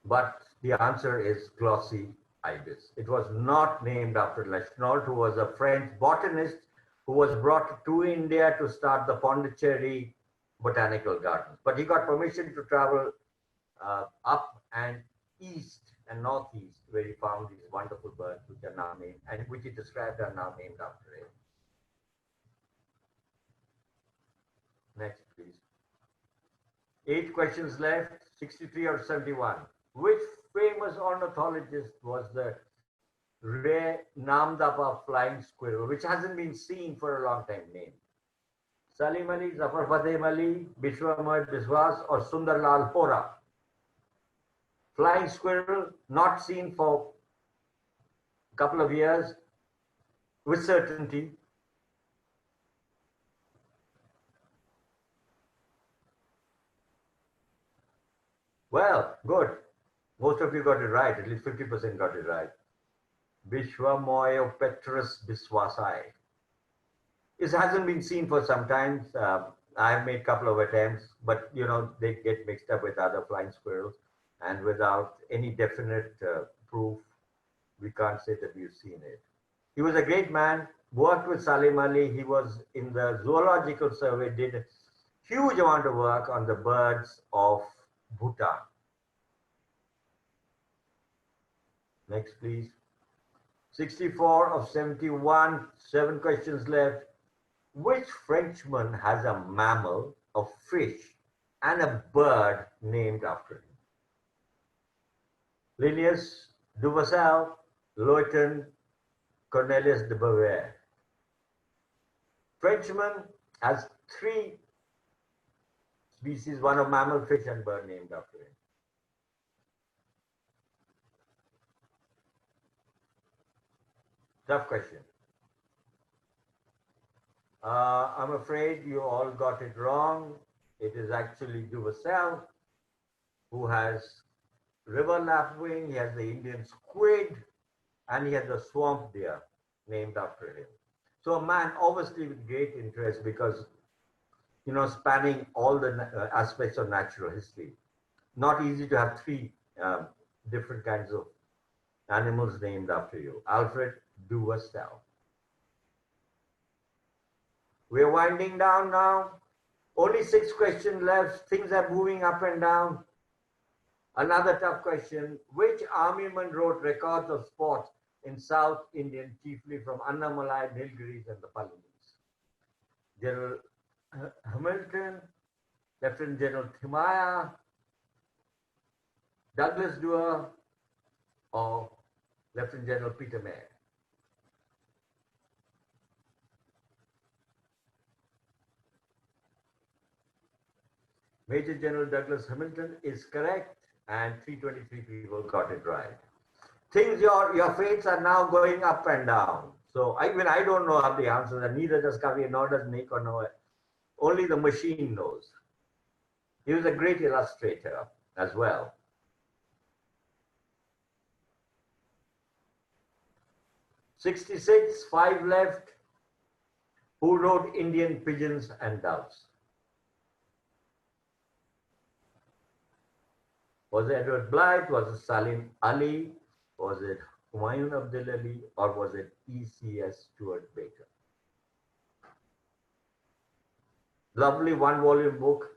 But the answer is glossy ibis. It was not named after Leschnault, who was a French botanist who was brought to India to start the Pondicherry Botanical Gardens. But he got permission to travel up and east and northeast, where he found these wonderful birds, which are now named, and which he described are now named after him. Next, please. 8 questions left, 63 or 71. Which famous ornithologist was the rare Namdapa flying squirrel, which hasn't been seen for a long time, named? Salim Ali, Zafar Fateh Ali, Bishwa Mohit Biswas, or Sundarlal Hora? Flying squirrel, not seen for a couple of years, with certainty. Well, good. Most of you got it right. At least 50% got it right. Bishwamoyopetrus biswasi. It hasn't been seen for some time. I've made a couple of attempts, but you know, they get mixed up with other flying squirrels, and without any definite proof, we can't say that we've seen it. He was a great man, worked with Salim Ali. He was in the Zoological Survey, did a huge amount of work on the birds of Bhutan. Next, please. 64 of 71, 7 questions left. Which Frenchman has a mammal, a fish, and a bird named after him? Linnaeus, Duvassel, Loiton, Cornelius de Beauvoir. Frenchman has 3 species, one of mammal, fish, and bird named after him. Tough question. I'm afraid you all got it wrong. It is actually Duvassel, who has river lapwing, he has the Indian squid, and he has the swamp deer named after him. So a man obviously with great interest because, you know, spanning all the aspects of natural history. Not easy to have three different kinds of animals named after you. Alfred Duverstelle. We're winding down now. Only 6 questions left. Things are moving up and down. Another tough question. Which armyman wrote records of sports in South Indian, chiefly from Annamalai, Nilgiris, and the Palanis? General Hamilton, Lieutenant General Thimaya, Douglas Duer, or Lieutenant General Peter Mayer? Major General Douglas Hamilton is correct, and 323 people got it right. Things, your fates are now going up and down. So I don't know how the answers, and neither does Kavi, nor does Nick, or Noah. Only the machine knows. He was a great illustrator as well. 66, 5 left. Who wrote Indian Pigeons and Doves? Was it Edward Blyth? Was it Salim Ali? Was it Humayun Abdul Ali? Or was it E.C.S. Stuart Baker? Lovely 1-volume book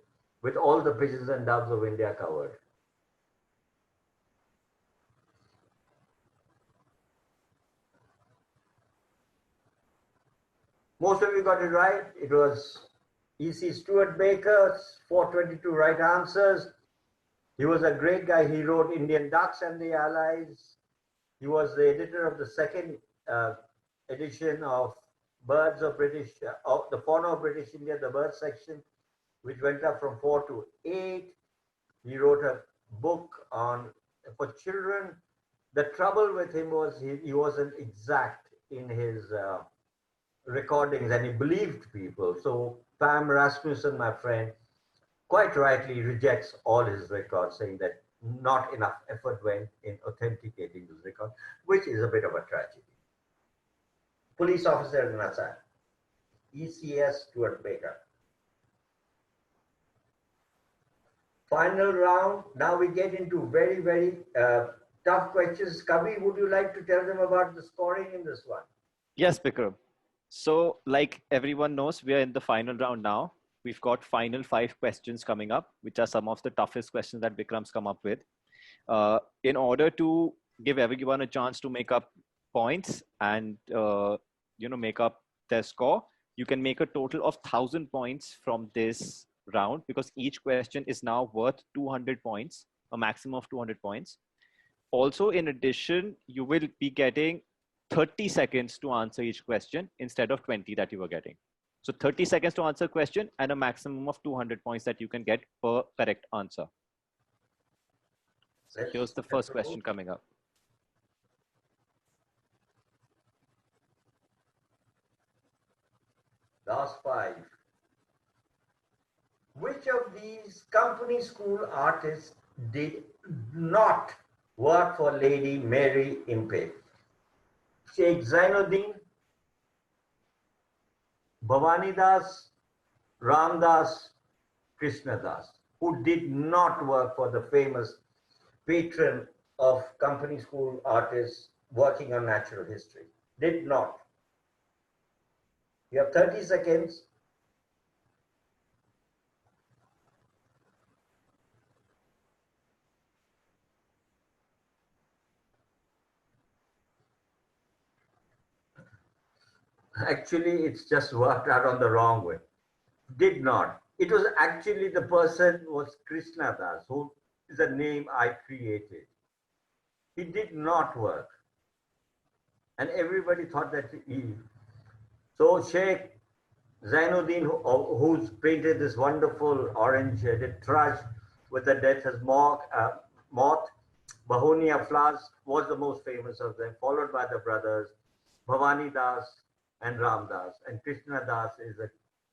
with all the pigeons and doves of India covered. Most of you got it right. It was E.C. Stuart Baker, 422 right answers. He was a great guy. He wrote Indian Ducks and the Allies. He was the editor of the second edition of Birds of British, of the Fauna of British India, the bird section, which went up from 4 to 8. He wrote a book on for children. The trouble with him was he wasn't exact in his recordings, and he believed people. So Pam Rasmussen, my friend, quite rightly rejects all his records, saying that not enough effort went in authenticating this record, which is a bit of a tragedy. Police officer in Assam, E.C.S. Stuart Baker. Final round. Now we get into very, very tough questions. Kavi, would you like to tell them about the scoring in this one? Yes, Bikram. So like everyone knows, we are in the final round now. We've got final 5 questions coming up, which are some of the toughest questions that Bikram's come up with. In order to give everyone a chance to make up points and make up their score, you can make a total of 1,000 points from this round, because each question is now worth 200 points, a maximum of 200 points. Also, in addition, you will be getting 30 seconds to answer each question instead of 20 that you were getting. So 30 seconds to answer a question and a maximum of 200 points that you can get per correct answer. So here's the first question coming up. Last 5. Which of these company school artists did not work for Lady Mary Impey? Sheikh Zainuddin, Bhavani Das, Ram Das, Krishna Das, who did not work for the famous patron of company school artists working on natural history. Did not. You have 30 seconds. Actually, it's just worked out on the wrong way. Did not. It was actually the person was Krishna Das, who is a name I created. He did not work. And everybody thought that he. So Sheikh Zainuddin, who's painted this wonderful orange-headed thrush with the death as moth, Bahonia Aflaz was the most famous of them, followed by the brothers Bhavani Das and Ram Das. And Krishna Das is a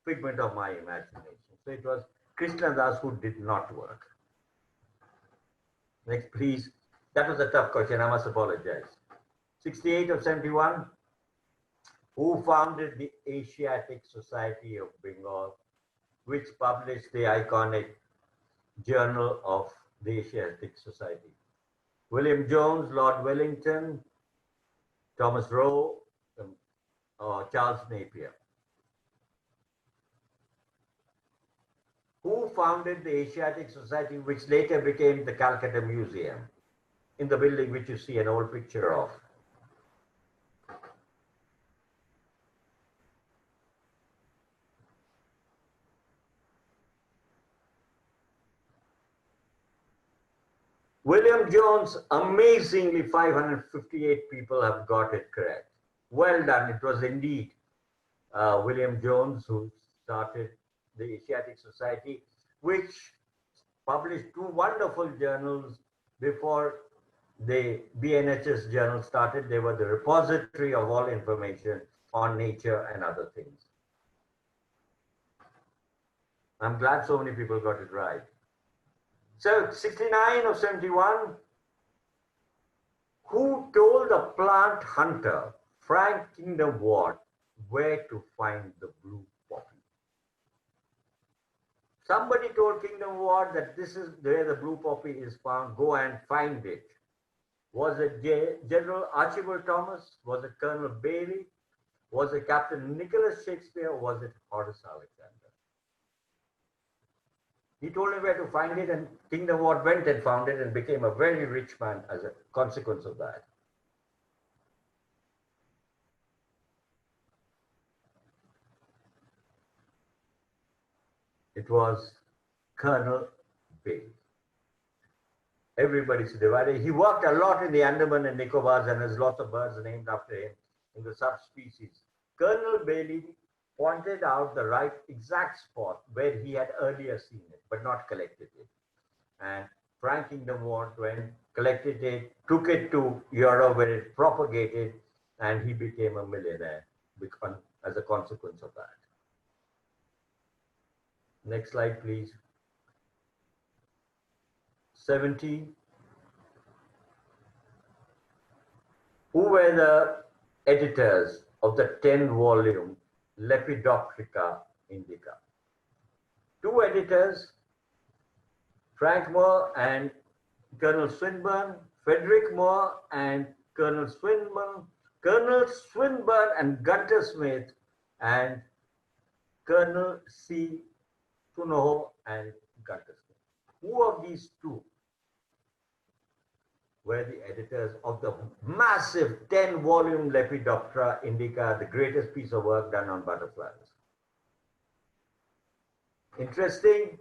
figment of my imagination. So it was Krishna Das who did not work. Next, please. That was a tough question. I must apologize. 68 of 71. Who founded the Asiatic Society of Bengal, which published the iconic Journal of the Asiatic Society? William Jones, Lord Wellington, Thomas Roe, or Charles Napier? Who founded the Asiatic Society, which later became the Calcutta Museum, in the building which you see an old picture of? William Jones, amazingly 558 people have got it correct. Well done. It was indeed William Jones who started the Asiatic Society, which published two wonderful journals before the BNHS journal started. They were the repository of all information on nature and other things. I'm glad so many people got it right. So 69 of 71, who told a plant hunter, Frank Kingdom Ward, where to find the blue poppy? Somebody told Kingdom Ward that this is where the blue poppy is found, go and find it. Was it General Archibald Thomas? Was it Colonel Bailey? Was it Captain Nicholas Shakespeare? Or was it Horace Alexander? He told him where to find it, and Kingdom Ward went and found it and became a very rich man as a consequence of that. It was Colonel Bailey. Everybody's divided. He worked a lot in the Andaman and Nicobars, and there's lots of birds named after him in the subspecies. Colonel Bailey pointed out the right exact spot where he had earlier seen it, but not collected it. And Frank Kingdom Ward went, collected it, took it to Europe where it propagated, and he became a millionaire as a consequence of that. Next slide, please. 70. Who were the editors of the 10-volume Lepidoptera indica? Two editors, Frank Moore and Colonel Swinburne, Frederick Moore and Colonel Swinburne, Colonel Swinburne and Gunter Smith, and Colonel C. Sunoho and Gunter Smith. Who of these two were the editors of the massive 10-volume Lepidoptera indica, the greatest piece of work done on butterflies? Interesting,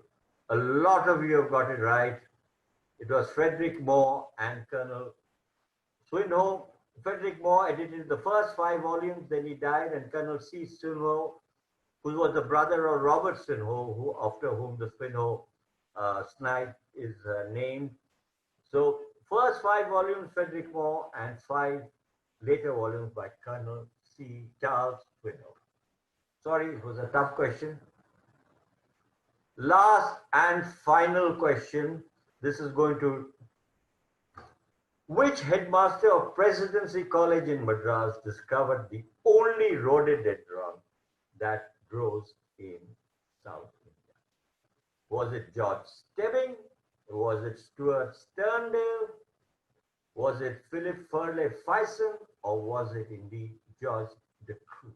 a lot of you have got it right. It was Frederick Moore and Colonel Swinhoe. Frederick Moore edited the first 5 volumes, then he died, and Colonel C. Swinhoe, who was the brother of Robert Swinhoe, after whom the Swinhoe snipe is named. So first 5 volumes, Frederick Moore, and 5 later volumes by Colonel C. Charles Swinhoe. Sorry, it was a tough question. Last and final question. This is going to, which headmaster of Presidency College in Madras discovered the only rhododendron that grows in South India? Was it George Stebbing? Was it Stuart Sterndale? Was it Philip Furley Fyson? Or was it indeed George de Cruz?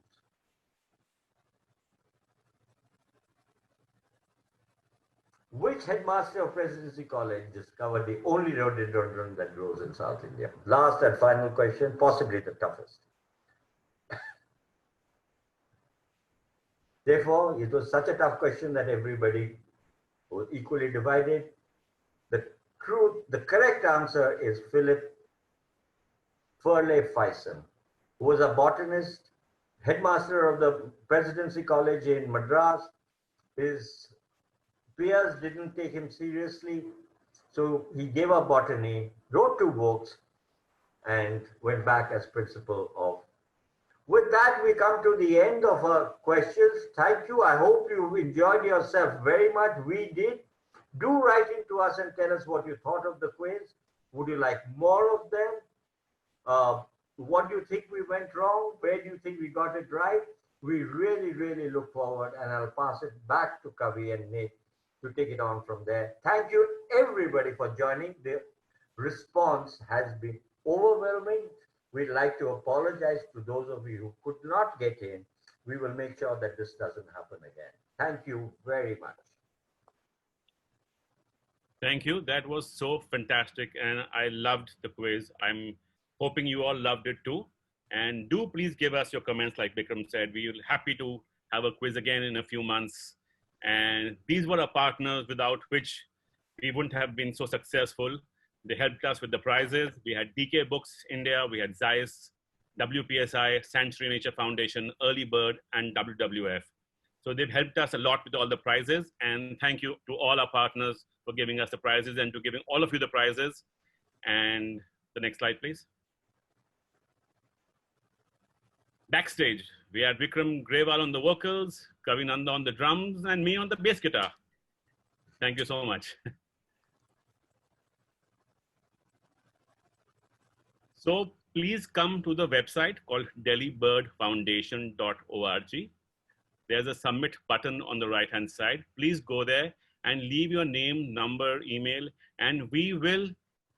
Which headmaster of Presidency College discovered the only rhododendron that grows in South India? Last and final question, possibly the toughest. Therefore, it was such a tough question that everybody was equally divided. The correct answer is Philip Furley Fyson, who was a botanist, headmaster of the Presidency College in Madras. His peers didn't take him seriously, so he gave up botany, wrote 2 books, and went back as principal of. With that, we come to the end of our questions. Thank you. I hope you enjoyed yourself very much. We did. Do write into us and tell us what you thought of the quiz. Would you like more of them? what do you think we went wrong? Where do you think we got it right? We really, really look forward, and I'll pass it back to Kavi and Nate to take it on from there. Thank you, everybody, for joining. The response has been overwhelming. We'd like to apologize to those of you who could not get in. We will make sure that this doesn't happen again. Thank you very much. Thank you. That was so fantastic, and I loved the quiz. I'm hoping you all loved it too. And do please give us your comments, like Bikram said. We're happy to have a quiz again in a few months. And these were our partners without which we wouldn't have been so successful. They helped us with the prizes. We had DK Books India, we had Zeiss, WPSI, Sanctuary Nature Foundation, Early Bird, and WWF. So they've helped us a lot with all the prizes. And thank you to all our partners for giving us the prizes and to giving all of you the prizes. And the next slide, please. Backstage, we had Vikram Grewal on the vocals, Kavi Nanda on the drums, and me on the bass guitar. Thank you so much. So please come to the website called delhibirdfoundation.org. There's a submit button on the right-hand side. Please go there and leave your name, number, email, and we will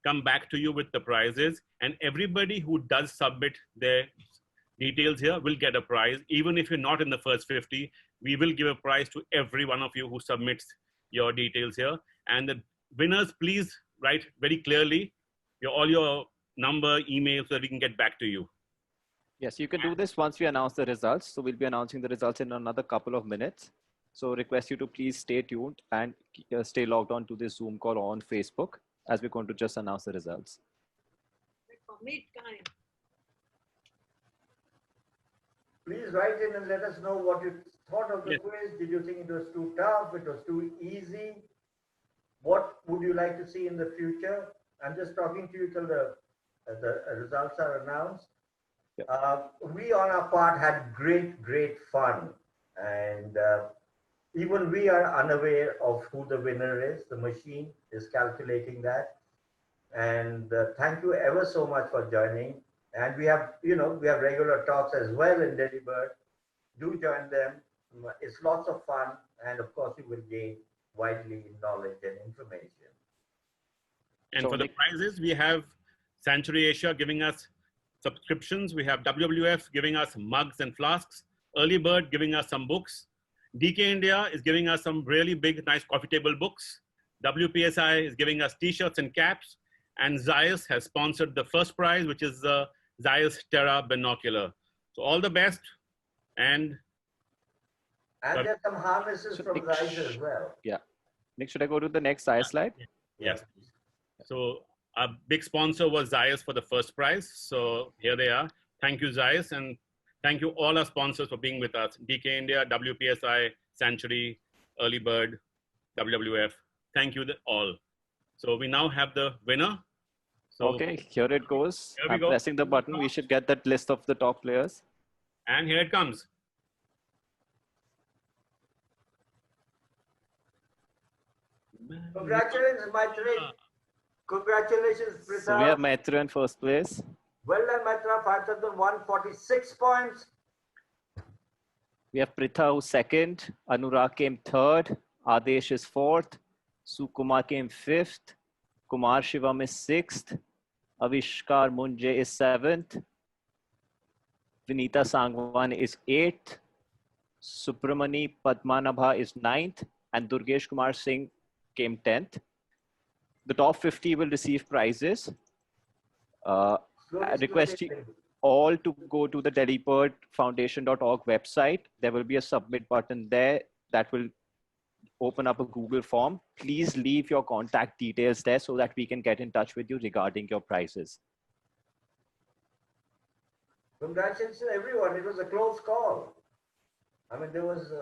come back to you with the prizes. And everybody who does submit their details here will get a prize. Even if you're not in the first 50, we will give a prize to every one of you who submits your details here. And the winners, please write very clearly all your number, email, so that we can get back to you. Yes, you can do this once we announce the results. So we'll be announcing the results in another couple of minutes. So request you to please stay tuned and stay logged on to this Zoom call on Facebook as we're going to just announce the results. Please write in and let us know what you thought of the quiz. Did you think it was too tough? It was too easy? What would you like to see in the future? I'm just talking to you till the results are announced. Yep. We on our part had great fun, and even we are unaware of who the winner is. The machine is calculating that, and thank you ever so much for joining. And we have, we have regular talks as well in Delhibird. Do join them. It's lots of fun, and of course you will gain widely knowledge and information. And so for the prizes, we have Sanctuary Asia giving us subscriptions. We have WWF giving us mugs and flasks. Early Bird giving us some books. DK India is giving us some really big, nice coffee table books. WPSI is giving us t-shirts and caps. And Zeiss has sponsored the first prize, which is the Zeiss Terra Binocular. So all the best. And there's some harnesses from Zeiss as well. Yeah. Nick, should I go to the next Zeiss slide? Yes. So our big sponsor was Zeiss for the first prize. So here they are. Thank you, Zeiss. And thank you all our sponsors for being with us. DK India, WPSI, Sanctuary, Early Bird, WWF. Thank you all. So we now have the winner. So okay, here it goes. Here we I'm go. Pressing the button. We should get that list of the top players. And here it comes. Congratulations, Maitri. Congratulations, Pritha. So we have Maitri in first place. Well done, Maitra, 5,146 points. We have Pritha who's second. Anurag came third. Adesh is fourth. Sukumar came fifth. Kumar Shivam is sixth. Avishkar Munje is seventh. Vinita Sangwan is eighth. Supramani Padmanabha is ninth. And Durgesh Kumar Singh came 10th. The top 50 will receive prizes. I request you all to go to the delhibirdfoundation.org website. There will be a submit button there that will open up a Google form. Please leave your contact details there so that we can get in touch with you regarding your prizes. Congratulations to everyone. It was a close call. I mean, there was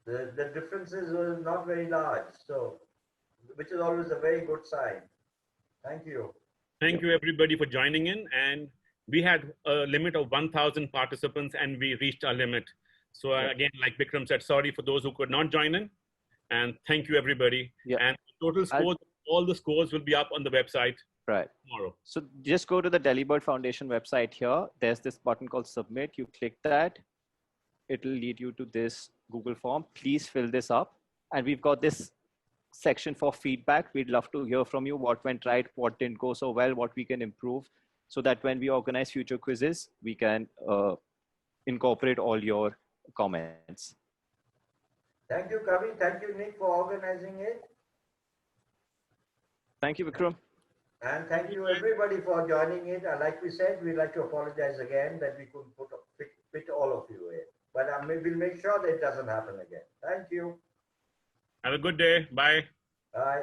the differences were not very large, so which is always a very good sign. Thank you. Thank you everybody for joining in. And we had a limit of 1,000 participants and we reached our limit. So again, like Bikram said, sorry for those who could not join in. And thank you everybody. And total scores, all the scores will be up on the website Right. tomorrow. So just go to the Delhi Bird Foundation website here. There's this button called submit. You click that. It'll lead you to this Google form. Please fill this up. And we've got this section for feedback. We'd love to hear from you what went right, what didn't go so well, what we can improve, so that when we organize future quizzes, we can incorporate all your comments. Thank you, Kavi. Thank you, Nick, for organizing it. Thank you, Vikram. And thank you, everybody, for joining it. Like we said, we'd like to apologize again that we couldn't fit all of you in. But we'll make sure that it doesn't happen again. Thank you. Have a good day. Bye. Bye.